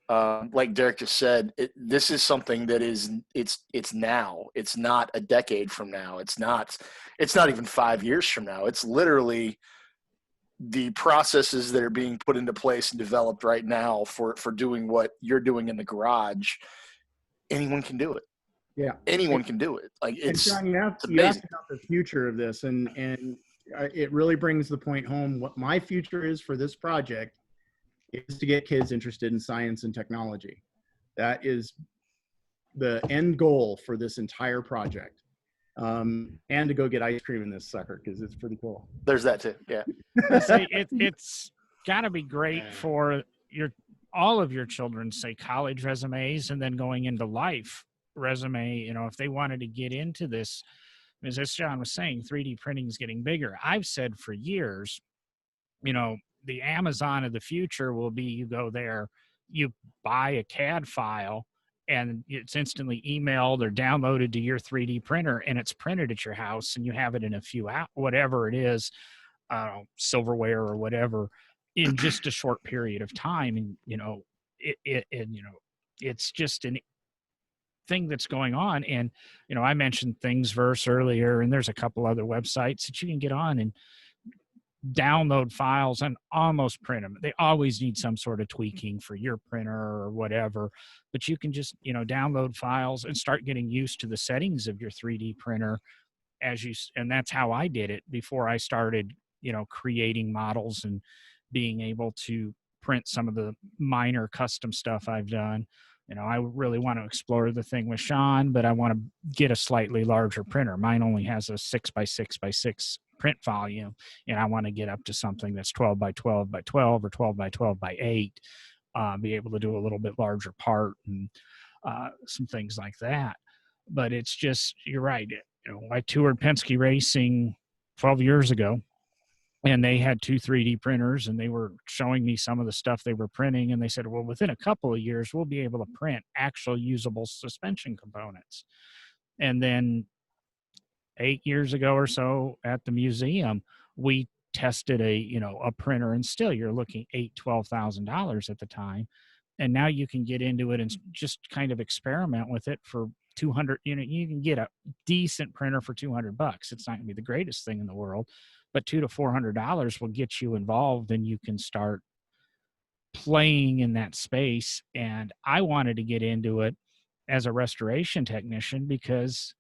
Like Derek just said, this is something that it's now. It's not a decade from now. It's not even 5 years from now. It's literally the processes that are being put into place and developed right now for doing what you're doing in the garage. Anyone can do it. Yeah, anyone can do it. Like and John, you asked about the future of this, and it really brings the point home. What my future is for this project is to get kids interested in science and technology. That is the end goal for this entire project, and to go get ice cream in this sucker, because it's pretty cool. There's that too. Yeah. See, it's got to be great for all of your children's, say, college resumes, and then going into life resume. You know, if they wanted to get into this, as John was saying, 3D printing is getting bigger. I've said for years, you know, the Amazon of the future will be, you go there, you buy a CAD file, and it's instantly emailed or downloaded to your 3D printer, and it's printed at your house, and you have it in a few hours, whatever it is, silverware or whatever, in just a short period of time. And, you know, it's just an thing that's going on. And, you know, I mentioned Thingsverse earlier, and there's a couple other websites that you can get on and download files and almost print them. They always need some sort of tweaking for your printer or whatever, but you can just, you know, download files and start getting used to the settings of your 3D printer and that's how I did it before I started, you know, creating models and being able to print some of the minor custom stuff I've done. You know, I really want to explore the thing with Sean, but I want to get a slightly larger printer. Mine only has a 6x6x6 print volume, and I want to get up to something that's 12x12x12 or 12x12x8, be able to do a little bit larger part and some things like that. But it's just, you're right. You know, I toured Penske Racing 12 years ago, and they had 2 3D printers, and they were showing me some of the stuff they were printing. And they said, well, within a couple of years, we'll be able to print actual usable suspension components. And then 8 years ago or so at the museum, we tested a printer, and still you're looking $12,000 at the time. And now you can get into it and just kind of experiment with it for 200. You know, you can get a decent printer for $200. It's not gonna be the greatest thing in the world, but $200 to $400 will get you involved, and you can start playing in that space. And I wanted to get into it as a restoration technician because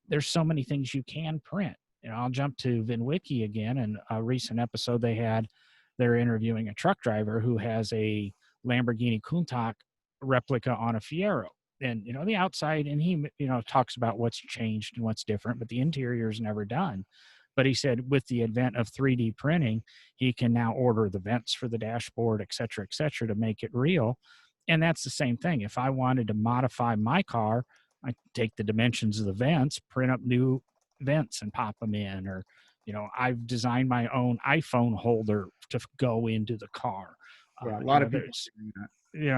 there's so many things you can print. I'll jump to VinWiki again. In a recent episode they're interviewing a truck driver who has a Lamborghini Countach replica on a Fiero. And, the outside, and he, talks about what's changed and what's different, but the interior is never done. But he said with the advent of 3D printing, he can now order the vents for the dashboard, et cetera, to make it real. And that's the same thing. If I wanted to modify my car, I take the dimensions of the vents, print up new vents and pop them in. Or, I've designed my own iPhone holder to go into the car. Yeah, a lot of people doing that.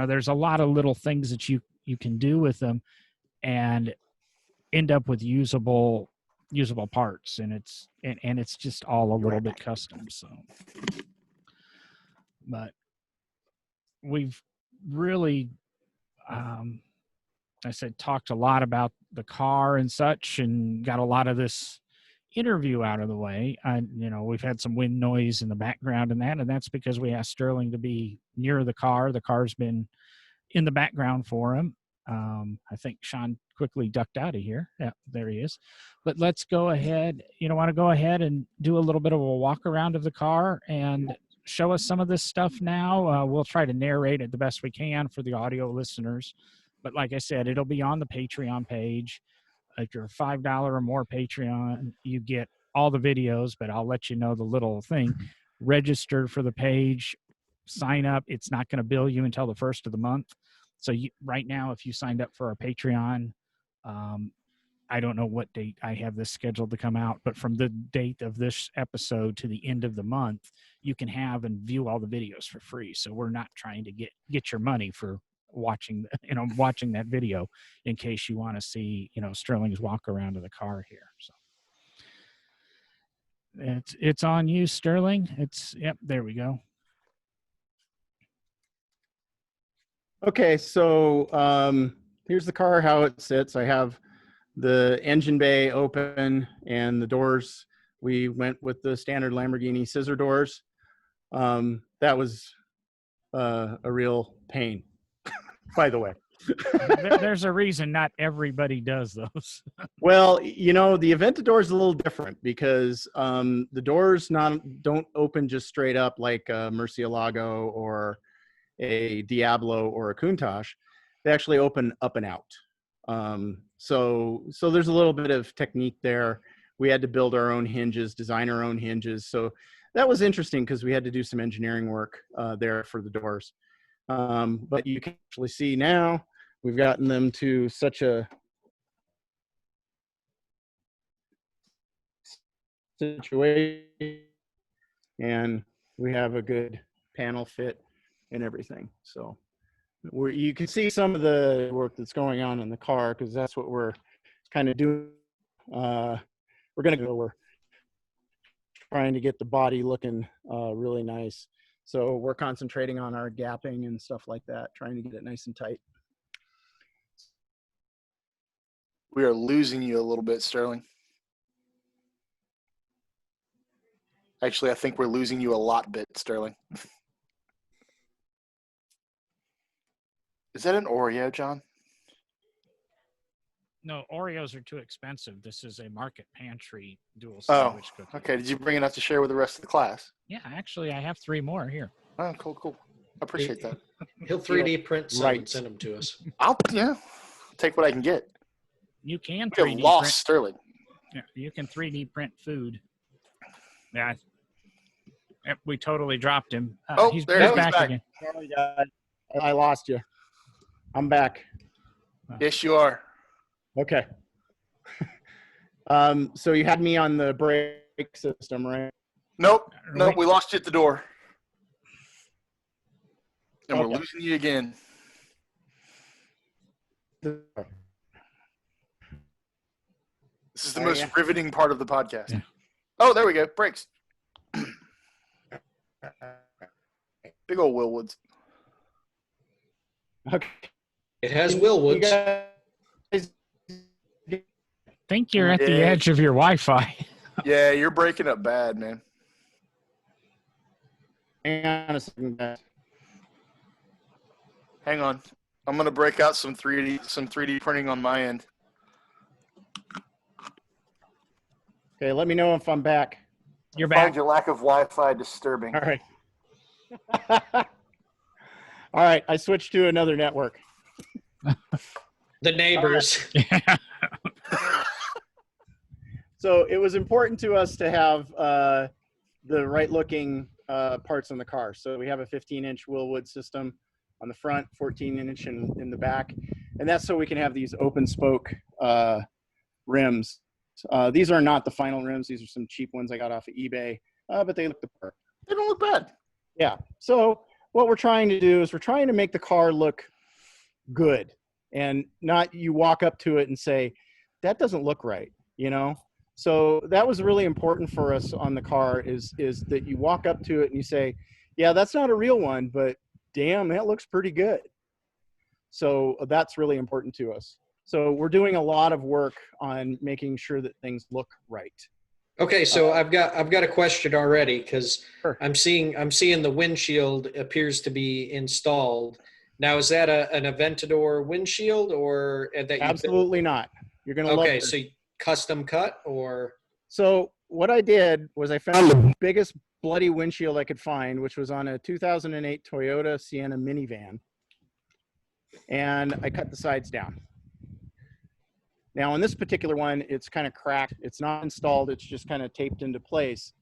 There's a lot of little things that you can do with them and end up with usable parts, and it's just all a little bit custom. So, but we've really, I said, talked a lot about the car and such, and got a lot of this interview out of the way. We've had some wind noise in the background and that's because we asked Sterling to be near the car. The car's been in the background for him. I think Sean quickly ducked out of here. Yeah, there he is. But let's go ahead. Want to go ahead and do a little bit of a walk around of the car and show us some of this stuff now. We'll try to narrate it the best we can for the audio listeners. But like I said, it'll be on the Patreon page. If you're a $5 or more Patreon, you get all the videos, but I'll let you know the little thing. Register for the page, sign up. It's not going to bill you until the first of the month. So right now, if you signed up for our Patreon, I don't know what date I have this scheduled to come out, but from the date of this episode to the end of the month, you can have and view all the videos for free. So we're not trying to get your money for watching that video, in case you want to see, Sterling's walk around of the car here. So it's on you, Sterling. Yep, there we go. Okay, so here's the car, how it sits. I have the engine bay open and the doors. We went with the standard Lamborghini scissor doors. That was a real pain, by the way. There's a reason not everybody does those. Well, the Aventador is a little different because the doors don't open just straight up like a Murcielago or a Diablo or a Countach. They actually open up and out. So there's a little bit of technique there. We had to build our own hinges, design our own hinges. So that was interesting because we had to do some engineering work there for the doors. But you can actually see now we've gotten them to such a situation, and we have a good panel fit and everything. So you can see some of the work that's going on in the car, because that's what we're kind of doing. We're trying to get the body looking really nice. So we're concentrating on our gapping and stuff like that, trying to get it nice and tight. We are losing you a little bit, Sterling. Actually, I think we're losing you a lot bit, Sterling. Is that an Oreo, John? No, Oreos are too expensive. This is a Market Pantry dual Oh, sandwich cookie. okay. Did you bring enough to share with the rest of the class? Yeah, actually, I have 3 more here. Oh, cool. I appreciate that. He'll 3D print some Right. and send them to us. I'll take what I can get. You can We 3D have lost print. Sterling. Yeah, you can 3D print food. Yeah, we totally dropped him. He's there he is, back back. again. Sorry, guys. I lost you. I'm back. Yes, you are. Okay. So you had me on the brake system, right? Nope. We lost you at the door. And we're Okay. losing you again. This is the most riveting part of the podcast. Yeah. Oh, there we go. Brakes. Big old Will Woods. Okay. It has Willwoods. Think you're at the edge of your Wi-Fi. Yeah, you're breaking up bad, man. Hang on a second, guys. Hang on. I'm gonna break out some 3D printing on my end. Okay, let me know if I'm back. You're I find back. your lack of Wi-Fi disturbing. All right. All right, I switched to another network. The neighbors. So it was important to us to have the right-looking parts on the car. So we have a 15-inch Willwood system on the front, 14-inch in the back, and that's so we can have these open spoke rims. These are not the final rims. These are some cheap ones I got off of eBay, but they look the part. They don't look bad. Yeah. So what we're trying to do is we're trying to make the car look good, and not you walk up to it and say, that doesn't look right, you know? So that was really important for us on the car is that you walk up to it and you say, yeah, that's not a real one, but damn, that looks pretty good. So that's really important to us. So we're doing a lot of work on making sure that things look right. Okay, so I've got a question already because Sure. I'm seeing the windshield appears to be installed. Now, is that an Aventador windshield or that you Absolutely not. You're going to love Okay, this. so custom cut or So what I did was I found the biggest bloody windshield I could find, which was on a 2008 Toyota Sienna minivan. And I cut the sides down. Now on this particular one, it's kind of cracked. It's not installed. It's just kind of taped into place.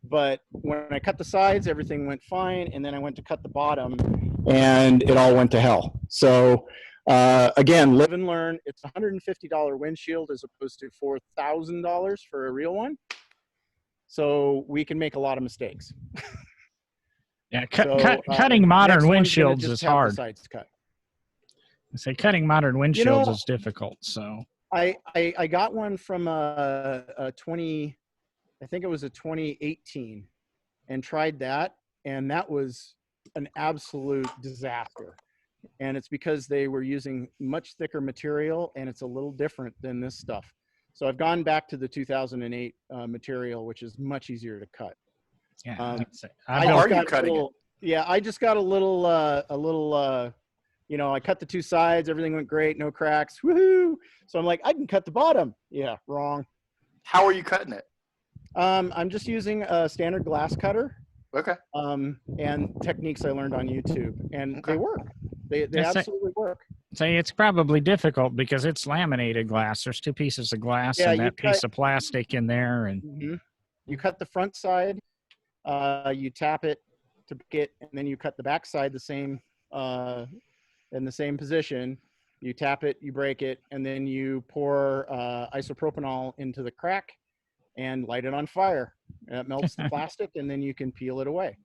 But when I cut the sides, everything went fine. And then I went to cut the bottom and it all went to hell. So again, live and learn. It's a $150 windshield as opposed to $4,000 for a real one. So we can make a lot of mistakes. Yeah, So, cutting modern next one's gonna windshials just is have the hard. sides cut. I say cutting modern windshials is difficult. So I got one from a 20, I think it was a 2018, and tried that, and that was an absolute disaster. And it's because they were using much thicker material, and it's a little different than this stuff. So I've gone back to the 2008 material, which is much easier to cut. yeah, How are you cutting it? Yeah, I just got a little, you know, I cut the two sides, everything went great, no cracks, woohoo! So I'm like, I can cut the bottom. Yeah, wrong. How are you cutting it? I'm just using a standard glass cutter. Okay. And techniques I learned on YouTube, and they work. They absolutely work. Say it's probably difficult because it's laminated glass. There's two pieces of glass and that piece of plastic in there, and you cut the front side, you tap it to get, and then you cut the back side the same in the same position. You tap it, you break it, and then you pour isopropanol into the crack and light it on fire. It melts the plastic, and then you can peel it away.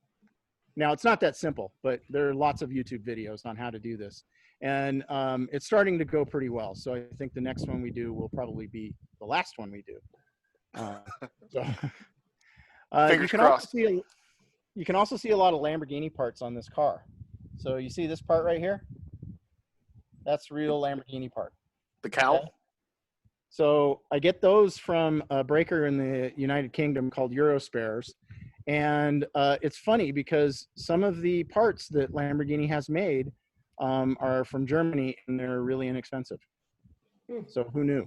Now, it's not that simple, but there are lots of YouTube videos on how to do this. And it's starting to go pretty well. So I think the next one we do will probably be the last one we do. Fingers crossed. You can also see a lot of Lamborghini parts on this car. So you see this part right here? That's real Lamborghini part. The cowl? Okay. So I get those from a breaker in the United Kingdom called Eurospares. And it's funny because some of the parts that Lamborghini has made are from Germany, and they're really inexpensive. So who knew?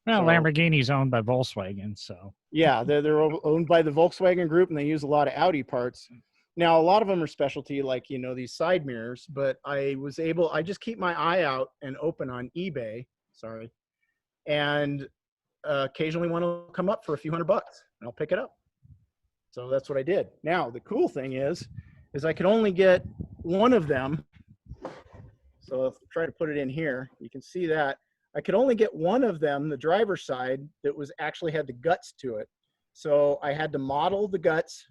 well, So- Lamborghini's owned by Volkswagen, so Yeah, they're owned by the Volkswagen Group, and they use a lot of Audi parts. Now, a lot of them are specialty, like, you know, these side mirrors, but I just keep my eye out and open on eBay, and occasionally one will come up for a few $100, and I'll pick it up. So that's what I did. Now, the cool thing is I could only get one of them. So if I try to put it in here, you can see that. I could only get one of them, the driver's side, that was actually had the guts to it. So I had to model the guts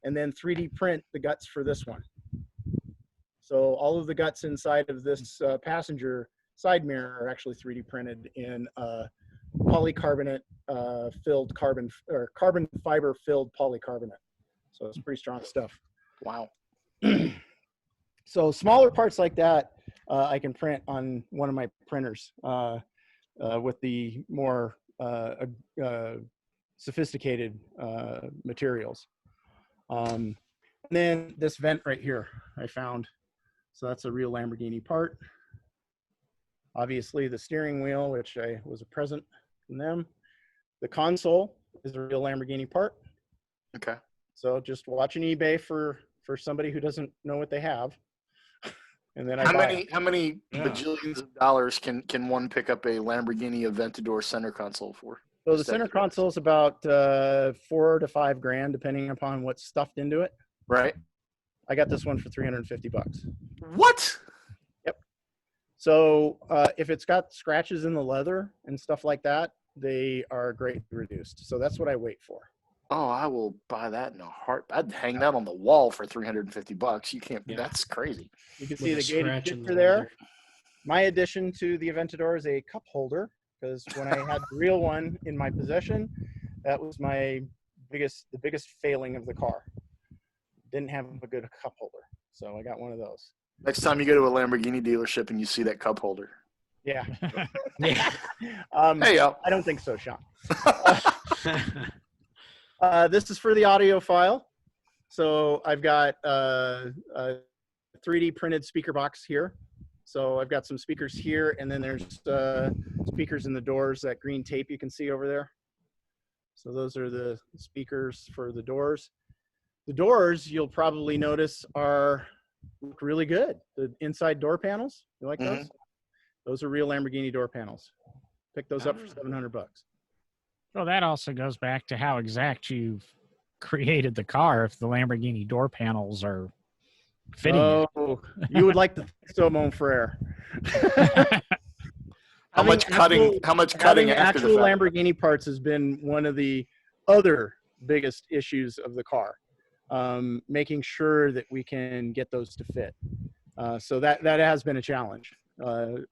and then 3D print the guts for this one. So all of the guts inside of this passenger side mirror are actually 3D printed in polycarbonate filled carbon fiber filled polycarbonate. So it's pretty strong stuff. Wow. So smaller parts like that, I can print on one of my printers with the more sophisticated materials. And then this vent right here I found. So that's a real Lamborghini part. Obviously the steering wheel, which I was a present from them. The console is a real Lamborghini part. Okay. So just watching eBay for somebody who doesn't know what they have. And then How buy many it. Yeah. bajillions of dollars can one pick up a Lamborghini Aventador center console for? So the center console is about $4,000 to $5,000, depending upon what's stuffed into it. Right. I got this one for $350. What? Yep. So if it's got scratches in the leather and stuff like that, they are greatly reduced. So that's what I wait for. Oh, I will buy that in a heart. I'd hang that on the wall for $350. You can't. Yeah. That's crazy. You can With see a the gated scratch in the shifter there. leather. My addition to the Aventador is a cup holder, because when I had the real one in my possession, that was the biggest failing of the car. Didn't have a good cup holder, so I got one of those. Next time you go to a Lamborghini dealership and you see that cup holder. Yeah. Yeah. Hey, yo. I don't think so, Sean. This is for the audio file. So I've got a 3D printed speaker box here. So I've got some speakers here, and then there's speakers in the doors, that green tape you can see over there. So those are the speakers for the doors. The doors, you'll probably notice, look really good. The inside door panels, you like those? Those are real Lamborghini door panels. Pick those up for $700. Well, that also goes back to how exact you've created the car. If the Lamborghini door panels are fitting Oh, you would like to think so, mon frere. How much cutting Having after actual the fact? Lamborghini parts has been one of the other biggest issues of the car. Making sure that we can get those to fit. So that has been a challenge.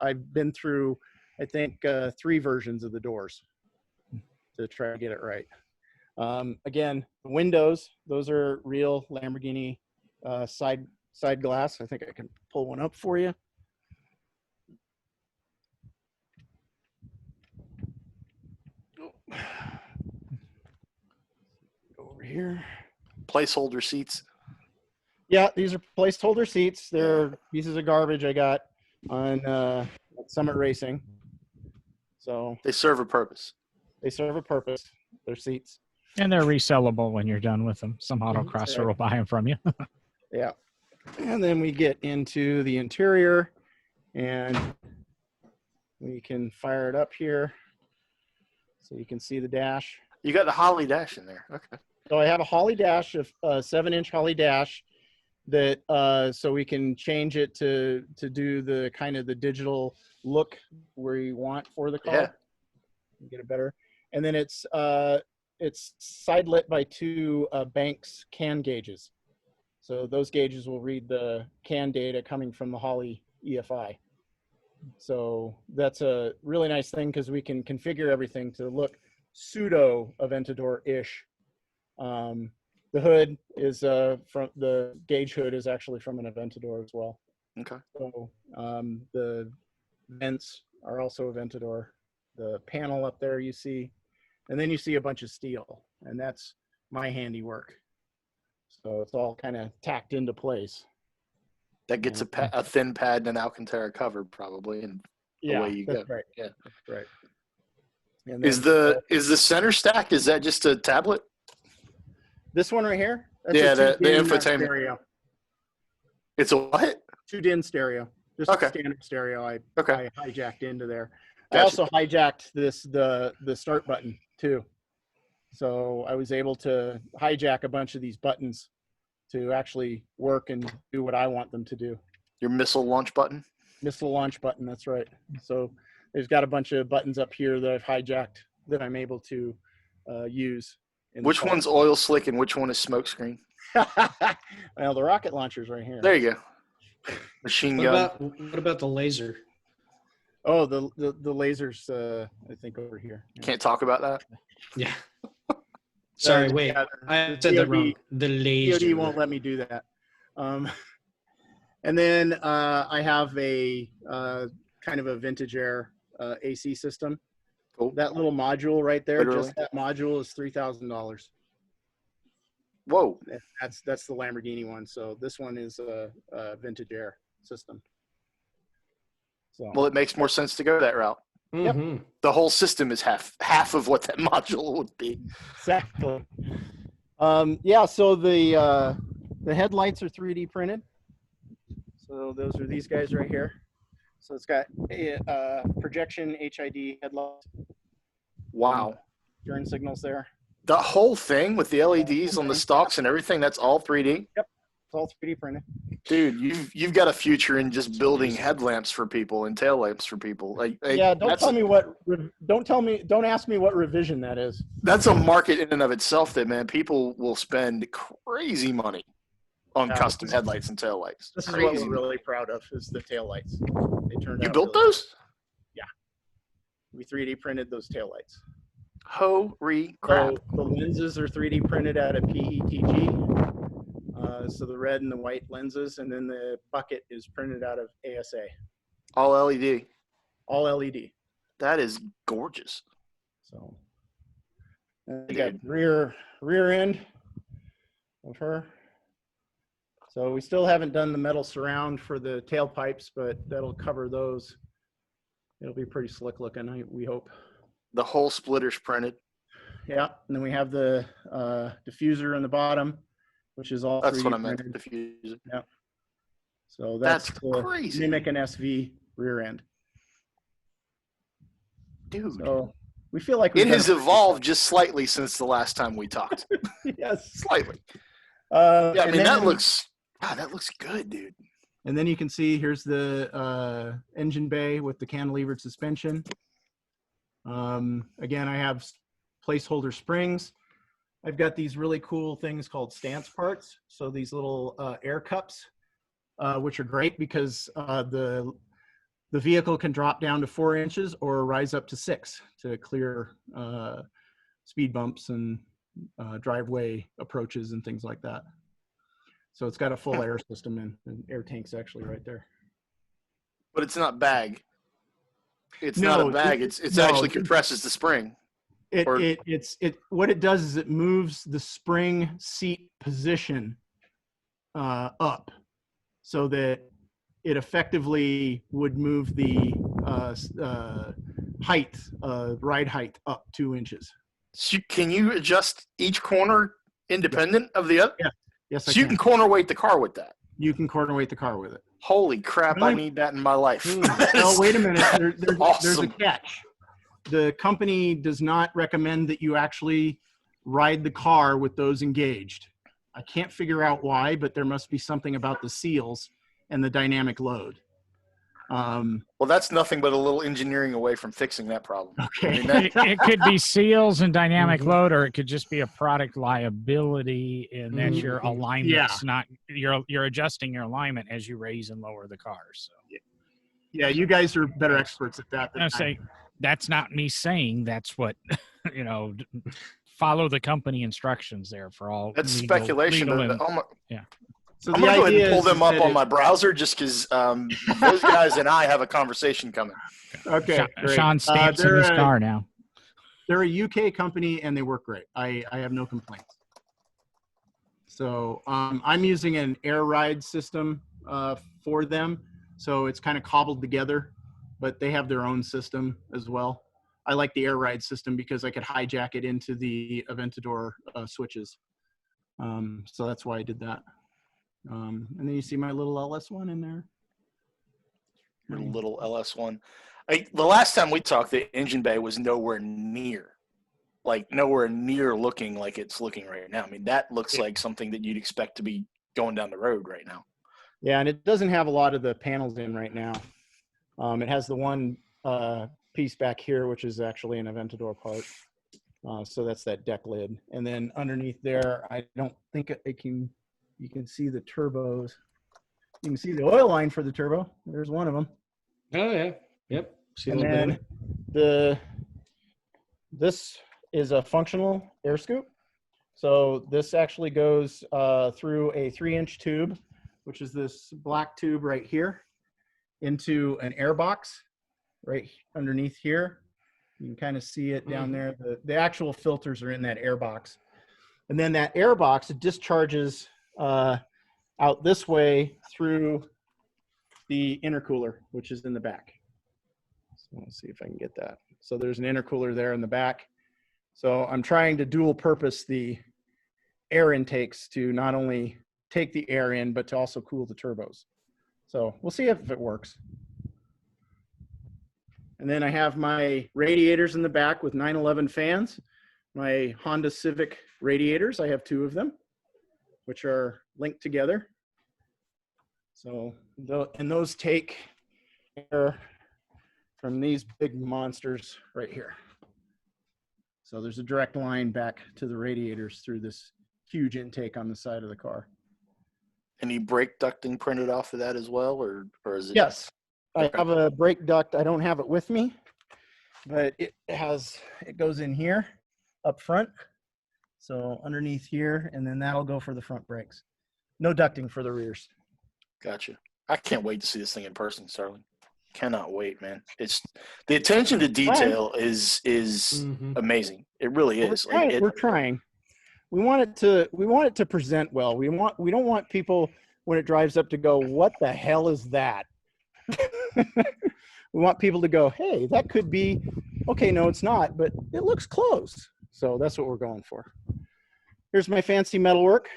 I've been through, I think, 3 versions of the doors to try to get it right. Again, the windows, those are real Lamborghini side glass. I think I can pull one up for you. Over here. Placeholder seats. Yeah, these are placeholder seats. They're pieces of garbage I got on Summit Racing. So They serve a purpose. they serve a purpose. They're seats. and they're resellable when you're done with them. Some autocrosser will buy them from you. Yeah. And then we get into the interior, and we can fire it up here so you can see the dash. You got the Holly dash in there. Okay. So I have a Holly dash, a 7-inch Holly dash that so we can change it to do the kind of the digital look where you want for the car. Yeah. Get it better. And then it's side lit by 2 Banks CAN gauges. So those gauges will read the CAN data coming from the Holly EFI. So that's a really nice thing because we can configure everything to look pseudo Aventador-ish. The hood is from the gauge hood is actually from an Aventador as well. Okay. So the vents are also Aventador. The panel up there you see, and then you see a bunch of steel, and that's my handiwork. So it's all kind of tacked into place. That gets a thin pad and an Alcantara cover probably, and away you go. Right. Yeah. That's right. And Is then, the center stack? Is that just a tablet? this one right here? That's Yeah, a the 2-DIN infotainment. stereo. It's a what? 2-DIN stereo. Just Okay. a standard stereo. I hijacked into there. I Gotcha. also hijacked the start button too. So I was able to hijack a bunch of these buttons to actually work and do what I want them to do. Your missile launch button? Missile launch button, that's right. So there's got a bunch of buttons up here that I've hijacked that I'm able to use. Which one's oil slick and which one is smoke screen? Well, the rocket launcher's right here. There you go. Machine gun. What about the laser? Oh, the lasers, I think over here. Yeah. Can't talk about that. Yeah. Sorry, wait. Yeah, I said that wrong. The laser. DOD won't let me do that. And then I have a kind of a vintage air AC system. Cool. That little module right there, Literally. just that module is $3,000. Whoa. That's the Lamborghini one. So this one is a vintage air system. So Well, it makes more sense to go that route. Yep. Mhm. The whole system is half of what that module would be. exactly. Yeah. So the headlights are 3D printed. So those are these guys right here. So it's got a projection HID headlights. Wow. Turn signals there. The whole thing with the LEDs on the stalks and everything, that's all 3D? Yep. It's all 3D printed. Dude, you've got a future in just building headlamps for people and tail lamps for people. Yeah, don't ask me what revision that is. That's a market in and of itself that, man, people will spend crazy money on custom headlights and taillights. This is Crazy. what we're really proud of is the taillights. They turned You out built really those? Yeah. We 3D printed those taillights. Holy crap. So the lenses are 3D printed out of PETG. So the red and the white lenses, and then the bucket is printed out of ASA. All LED. All LED. That is gorgeous. So you got rear end of her. So we still haven't done the metal surround for the tailpipes, but that'll cover those. It'll be pretty slick looking, we hope. The whole splitter's printed. Yeah, and then we have the diffuser in the bottom, which is all That's 3D what I meant. printed. Diffuser. Yeah. So that's crazy. mimic an SV rear end. Dude. So we feel like it has evolved just slightly since the last time we talked. Yes. Slightly. Yeah, I mean, that looks good, dude. And then you can see here's the engine bay with the cantilevered suspension. Again, I have placeholder springs. I've got these really cool things called stance parts. So these little air cups, which are great because the vehicle can drop down to 4 inches or rise up to 6 to clear speed bumps and driveway approaches and things like that. So it's got a full air system and air tanks actually right there. But it's not bag. It's not a bag. It's actually compresses the spring. What it does is it moves the spring seat position up so that it effectively would move the ride height up 2 inches. So can you adjust each corner independent of the other? Yeah. Yes, so you can corner weight the car with that. You can corner weight the car with it. Holy crap! Really? I need that in my life. Oh, wait a minute. There's awesome. a catch. The company does not recommend that you actually ride the car with those engaged. I can't figure out why, but there must be something about the seals and the dynamic load. Well, that's nothing but a little engineering away from fixing that problem. Okay. I mean, it could be seals and dynamic load, or it could just be a product liability, and that's your alignment's not you're adjusting your alignment as you raise and lower the car. So yeah, you guys are better experts at that. I say that's not me saying that's what follow the company instructions there for all. That's speculation. Yeah. So I'm going to go ahead and pull them up on my browser just because those guys and I have a conversation coming. Okay. Sean stamps in his car now. They're a UK company and they work great. I have no complaints. So I'm using an air ride system for them. So it's kind of cobbled together, but they have their own system as well. I like the air ride system because I could hijack it into the Aventador switches. So that's why I did that. And then you see my little LS1 in there. Your little LS1. The last time we talked, the engine bay was nowhere near looking like it's looking right now. I mean, that looks like something that you'd expect to be going down the road right now. Yeah, and it doesn't have a lot of the panels in right now. It has the one piece back here, which is actually an Aventador part. So that's that deck lid. And then underneath there, I don't think you can see the turbos. You can see the oil line for the turbo. There's one of them. Oh yeah. Yep. See and then this is a functional air scoop. So this actually goes through a 3-inch tube, which is this black tube right here, into an air box right underneath here. You can kind of see it down there. The actual filters are in that air box. And then that air box, it discharges out this way through the intercooler, which is in the back. So let's see if I can get that. So there's an intercooler there in the back. So I'm trying to dual purpose the air intakes to not only take the air in, but to also cool the turbos. So we'll see if it works. And then I have my radiators in the back with 911 fans. My Honda Civic radiators, I have 2 of them, which are linked together. So, and those take air from these big monsters right here. So there's a direct line back to the radiators through this huge intake on the side of the car. Any brake ducting printed off of that as well, or is it? Yes, Okay. I have a brake duct. I don't have it with me, but it goes in here up front. So underneath here, and then that'll go for the front brakes. No ducting for the rears. Gotcha. I can't wait to see this thing in person, Sterling. Cannot wait, man. It's the attention to detail is amazing. It really is. We're trying. We want it to present well. We don't want people when it drives up to go, what the hell is that? We want people to go, hey, that could be, okay, no, it's not, but it looks close. So that's what we're going for. Here's my fancy metalwork.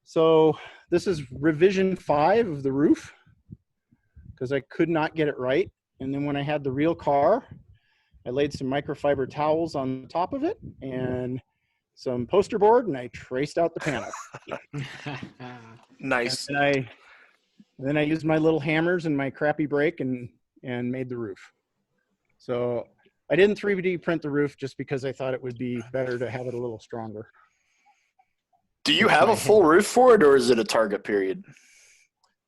So this is revision 5 of the roof because I could not get it right. And then when I had the real car, I laid some microfiber towels on the top of it and some poster board, and I traced out the panel. Nice. And then I used my little hammers and my crappy brake and made the roof. So I didn't 3D print the roof just because I thought it would be better to have it a little stronger. Do you have a full roof for it, or is it a Target period?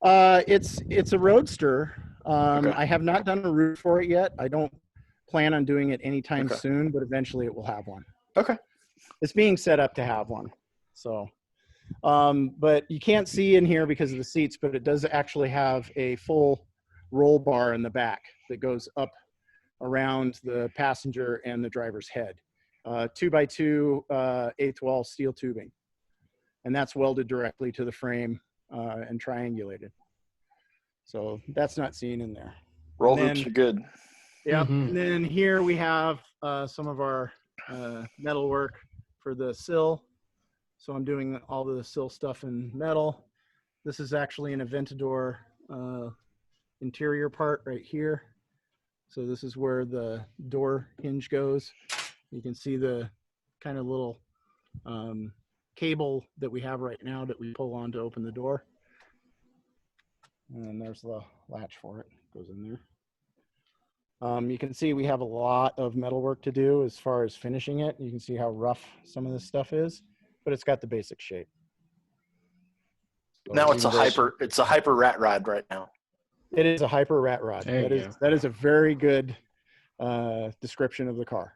It's a Roadster. Okay. I have not done a roof for it yet. I don't plan on doing it anytime soon, but eventually it will have one. Okay. It's being set up to have one. So, but you can't see in here because of the seats, but it does actually have a full roll bar in the back that goes up around the passenger and the driver's head. 2x2 eighth wall steel tubing. And that's welded directly to the frame and triangulated. So that's not seen in there. Roll hoops are good. Yeah. And then here we have some of our metal work for the sill. So I'm doing all the sill stuff in metal. This is actually an Aventador interior part right here. So this is where the door hinge goes. You can see the kind of little cable that we have right now that we pull on to open the door. And there's the latch for it. Goes in there. You can see we have a lot of metal work to do as far as finishing it. You can see how rough some of this stuff is, but it's got the basic shape. So Now it's a hyper rat rod right now. It is a hyper rat rod. That is a very good description of the car.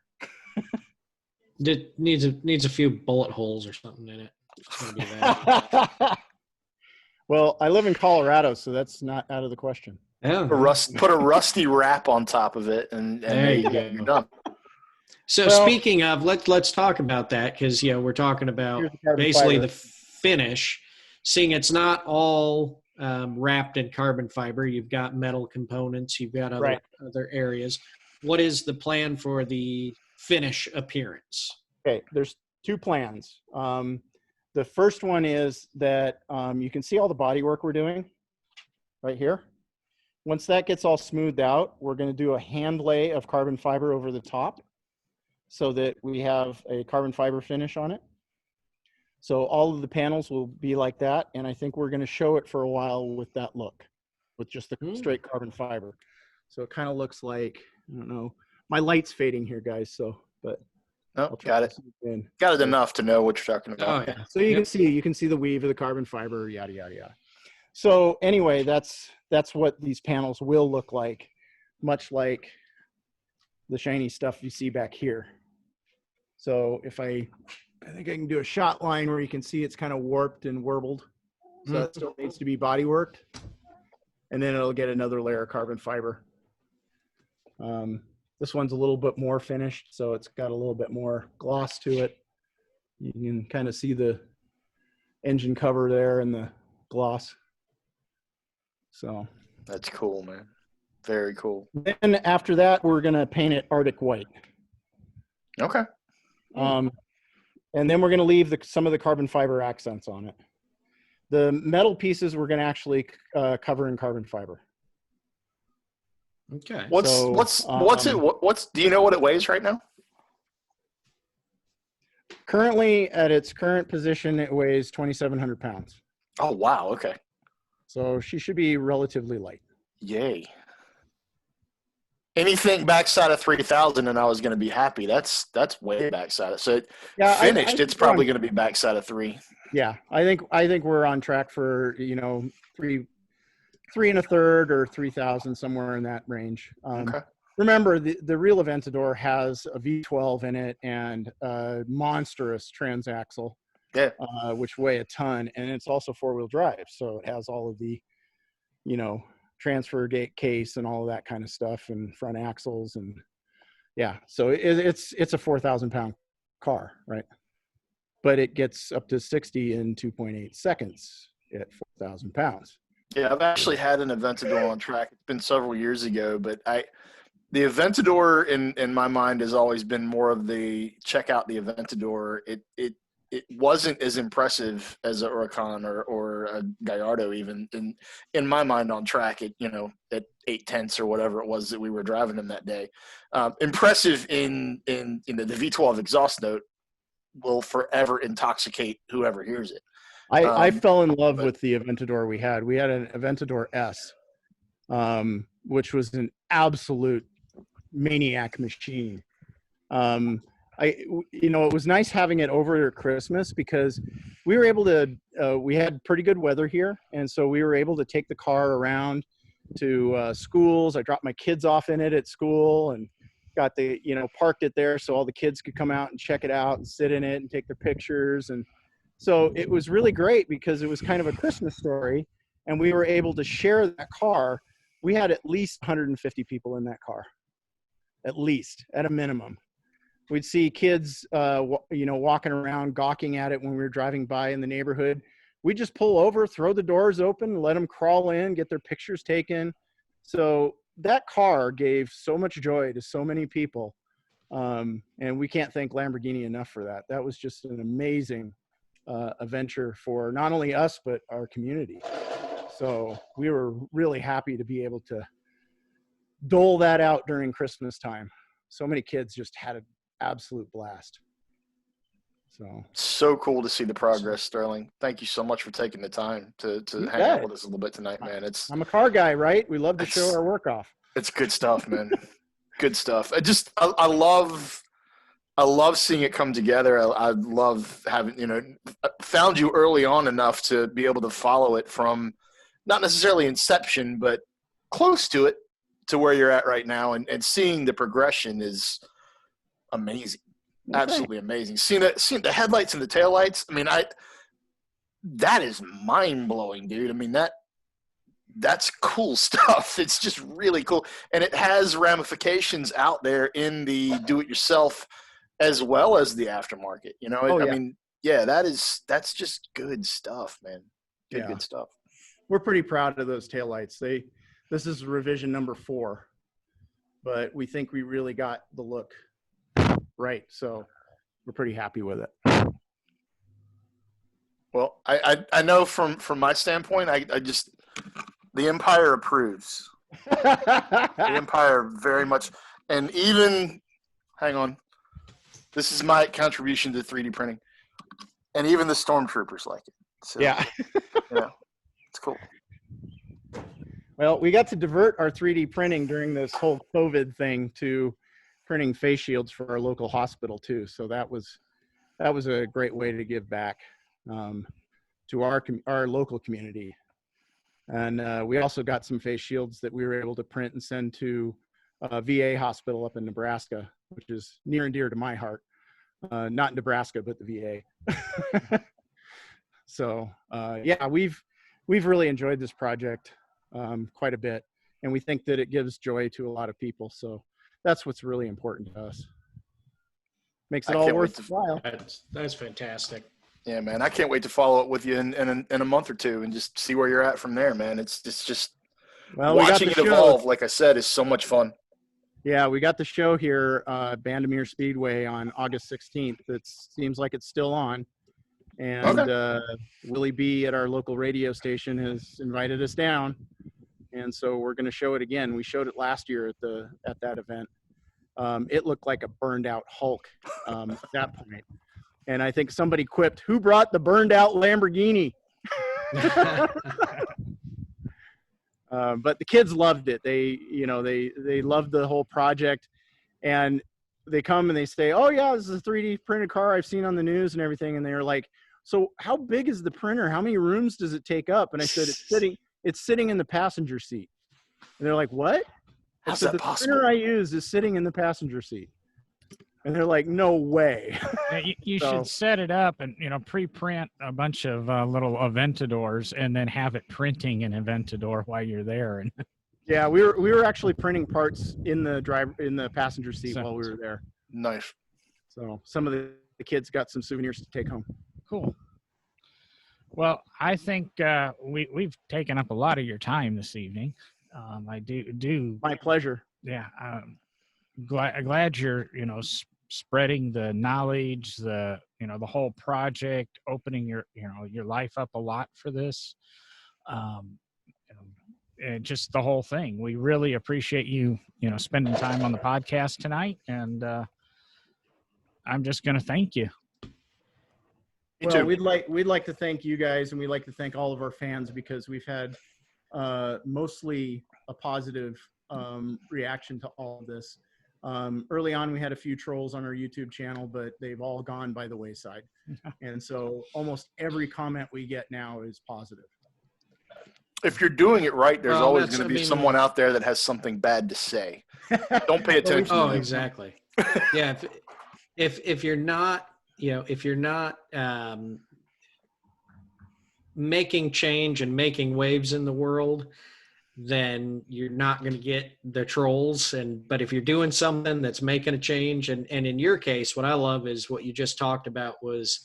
It needs a few bullet holes or something in it. It's gonna be that. Well, I live in Colorado, so that's not out of the question. Yeah. Put a rusty wrap on top of it, and there you go. You're done. So speaking of, let's talk about that, because we're talking about basically the finish. Seeing it's not all wrapped in carbon fiber. You've got metal components. You've got other areas. What is the plan for the finish appearance? Okay, there's 2 plans. The first one is that you can see all the body work we're doing right here. Once that gets all smoothed out, we're going to do a hand lay of carbon fiber over the top so that we have a carbon fiber finish on it. So all of the panels will be like that, and I think we're going to show it for a while with that look, with just the straight carbon fiber. So it kind of looks like, I don't know, my light's fading here, guys, so, but. Oh, got it. Got it enough to know what you're talking about. Oh, yeah. So you can see the weave of the carbon fiber, yada, yada, yada. So anyway, that's what these panels will look like, much like the shiny stuff you see back here. So if I think I can do a shot line where you can see it's kind of warped and warbled. So that still needs to be body worked. And then it'll get another layer of carbon fiber. This one's a little bit more finished, so it's got a little bit more gloss to it. You can kind of see the engine cover there and the gloss. So That's cool, man. Very cool. then after that, we're going to paint it Arctic white. Okay. And then we're going to leave some of the carbon fiber accents on it. The metal pieces we're going to actually cover in carbon fiber. Okay. Do you know what it weighs right now? Currently, at its current position, it weighs 2,700 pounds. Oh, wow. Okay. So she should be relatively light. Yay. Anything backside of 3,000 and I was going to be happy. That's way backside. So finished, it's probably going to be backside of 3. Yeah, I think we're on track for, you know, 3 1/3 or 3,000, somewhere in that range. Okay. Remember, the real Aventador has a V12 in it and a monstrous transaxle, which weigh a ton, and it's also 4-wheel drive, so it has all of the, you know, transfer gate case and all of that kind of stuff, and front axles, and yeah, so it's a 4,000 pound car, right? But it gets up to 60 in 2.8 seconds at 4,000 pounds. Yeah, I've actually had an Aventador on track. It's been several years ago, but the Aventador in my mind has always been more of the check out the Aventador. It wasn't as impressive as a Huracan or a Gallardo even in my mind on track at, you know, at 8/10 or whatever it was that we were driving them that day. Impressive in the V12 exhaust note will forever intoxicate whoever hears it. I fell in love with the Aventador we had. We had an Aventador S, which was an absolute maniac machine. It was nice having it over Christmas because we were able to, we had pretty good weather here. And so we were able to take the car around to schools. I dropped my kids off in it at school and got parked it there so all the kids could come out and check it out and sit in it and take their pictures. And so it was really great because it was kind of a Christmas story and we were able to share that car. We had at least 150 people in that car, at least, at a minimum. We'd see kids, walking around, gawking at it when we were driving by in the neighborhood. We'd just pull over, throw the doors open, let them crawl in, get their pictures taken. So that car gave so much joy to so many people. And we can't thank Lamborghini enough for that. That was just an amazing adventure for not only us, but our community. So we were really happy to be able to dole that out during Christmas time. So many kids just had an absolute blast. So cool to see the progress, Sterling. Thank you so much for taking the time to hang out with us a little bit tonight, man. I'm a car guy, right? We love to show our work off. It's good stuff, man. Good stuff. I love seeing it come together. I love having, found you early on enough to be able to follow it from not necessarily inception, but close to it, to where you're at right now. And seeing the progression is amazing. Absolutely amazing. Seeing the headlights and the taillights. I mean, that is mind blowing, dude. I mean, that's cool stuff. It's just really cool. And it has ramifications out there in the do it yourself as well as the aftermarket. I mean, yeah, that's just good stuff, man. Good stuff. We're pretty proud of those taillights. This is revision number 4, but we think we really got the look right. So we're pretty happy with it. Well, I know from my standpoint, I just, the Empire approves. The Empire very much. And even, hang on, this is my contribution to 3D printing. And even the Stormtroopers like it. So, yeah. It's cool. Well, we got to divert our 3D printing during this whole COVID thing to printing face shields for our local hospital too. So that was a great way to give back to our local community. And we also got some face shields that we were able to print and send to a VA hospital up in Nebraska, which is near and dear to my heart. Not Nebraska, but the VA. So we've really enjoyed this project quite a bit, and we think that it gives joy to a lot of people. So that's what's really important to us. Makes I it all can't wait to- worthwhile. That's fantastic. Yeah, man. I can't wait to follow up with you in a month or two and just see where you're at from there, man. It's just Well, we got watching the it show. evolve, like I said, is so much fun. Yeah, we got the show here, Bandamere Speedway on August 16th. It seems like it's still on. And Willie B at our local radio station has invited us down. And so we're going to show it again. We showed it last year at that event. It looked like a burned out Hulk at that point. And I think somebody quipped, "Who brought the burned out Lamborghini?" But the kids loved it. They loved the whole project, and they come and they say, "Oh yeah, this is a 3D printed car I've seen on the news and everything." And they're like, "So how big is the printer? How many rooms does it take up?" And I said, "It's sitting in the passenger seat." And they're like, "What?" How's I said, that "The possible? printer I use is sitting in the passenger seat." And they're like, "No way." Yeah, you So- should set it up and pre-print a bunch of little Aventadors and then have it printing an Aventador while you're there. And Yeah, we were actually printing parts in the passenger seat So- while we were there. Nice. So some of the kids got some souvenirs to take home. cool. Well, I think we've taken up a lot of your time this evening. I do. My pleasure. Yeah. Glad you're spreading the knowledge, the whole project, opening your life up a lot for this, and just the whole thing. We really appreciate you spending time on the podcast tonight, and I'm just going to thank you. Me Well, too. we'd like to thank you guys, and we'd like to thank all of our fans, because we've had mostly a positive reaction to all of this. Early on, we had a few trolls on our YouTube channel, but they've all gone by the wayside. And so almost every comment we get now is positive. If you're doing it right, there's Well, always that's- going to I be mean- someone out there that has something bad to say. Don't pay attention. Oh, to them. exactly. Yeah. If you're not, making change and making waves in the world, then you're not going to get the trolls. But if you're doing something that's making a change, and in your case, what I love is what you just talked about was,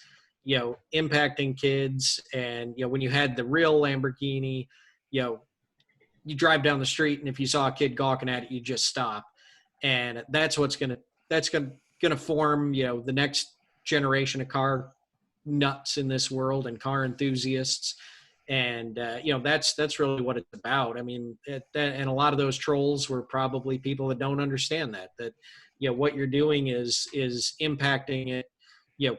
impacting kids. And, when you had the real Lamborghini, you drive down the street, and if you saw a kid gawking at it, you just stop. And that's going to form, the next generation of car nuts in this world and car enthusiasts. And, that's really what it's about. I mean, and a lot of those trolls were probably people that don't understand that, what you're doing is impacting it,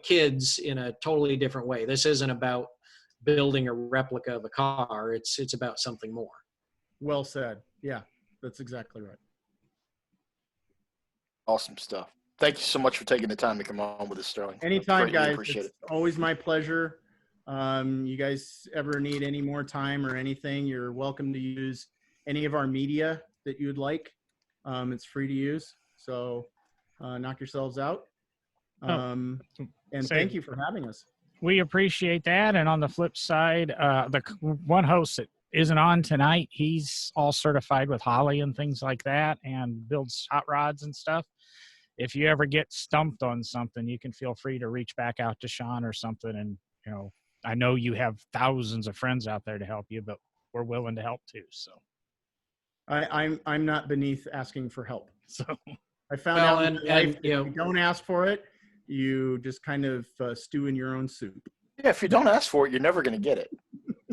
kids in a totally different way. This isn't about building a replica of a car. It's about something more. Well said. Yeah, that's exactly right. Awesome stuff. Thank you so much for taking the time to come on with us, Sterling. Anytime, Greatly guys. Appreciate It's it. always my pleasure. You guys ever need any more time or anything, you're welcome to use any of our media that you'd like. It's free to use. So knock yourselves out. And thank you for having us. We appreciate that. And on the flip side, the one host that isn't on tonight, he's all certified with Holly and things like that, and builds hot rods and stuff. If you ever get stumped on something, you can feel free to reach back out to Sean or something. And, I know you have thousands of friends out there to help you, but we're willing to help too. So, I'm not beneath asking for help. so I found Well, out in and- my life and, that if you don't ask for it, you just kind of stew in your own soup. Yeah, if you don't ask for it, you're never going to get it.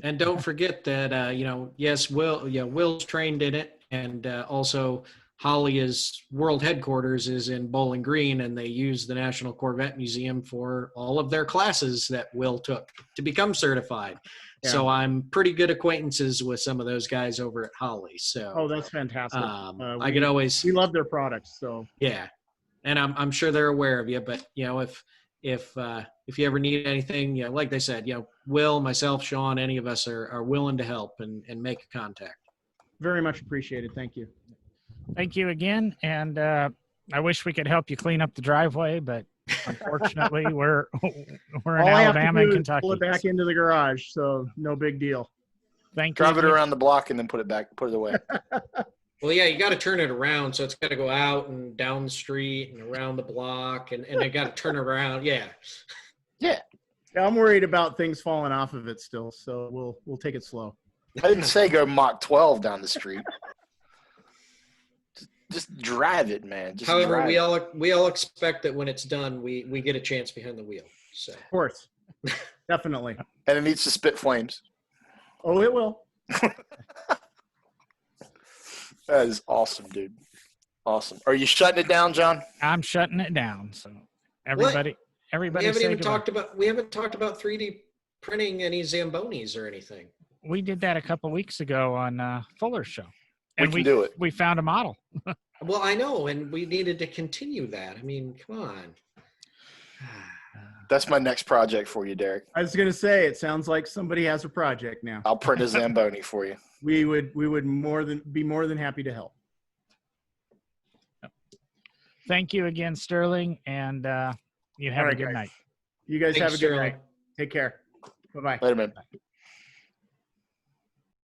And don't forget that, yes, Will's trained in it. And also Holly is world headquarters is in Bowling Green, and they use the National Corvette Museum for all of their classes that Will took to become certified. Yeah. So I'm pretty good acquaintances with some of those guys over at Holly. So Oh, that's fantastic. I could always, We love their products. So yeah. And I'm sure they're aware of you, but if you ever need anything, like they said, Will, myself, Sean, any of us are willing to help and make a contact. very much appreciated. Thank you. thank you again. And I wish we could help you clean up the driveway, but unfortunately, we're in All I have to Alabama do and is Kentucky. pull it back into the garage. So no big deal. Thank you. Drive it again. around the block and then put it back, put it away. Well, yeah, you got to turn it around, so it's got to go out and down the street and around the block, and I got to turn around. Yeah. Yeah. I'm worried about things falling off of it still, so we'll take it slow. I didn't say go Mach 12 down the street. Just drive it, man. Just However, drive we all expect that when it's done, we get a chance behind the wheel. So Of course. Definitely. And it needs to spit flames. Oh, it will. That is awesome, dude. Awesome. Are you shutting it down, John? I'm shutting it down. So everybody we haven't say even goodbye. talked about 3D printing any Zambonis or anything. We did that a couple weeks ago on Fuller's show. We can do it. We found a model. Well, I know, and we needed to continue that. I mean, come on. That's my next project for you, Derek. I was going to say, it sounds like somebody has a project now. I'll print a Zamboni for you. We would be more than happy to help. Thank you again, Sterling, and you have All a right, good guys. night. You guys Thanks, have a good Sterling. night. Take care. Bye-bye. Later, man.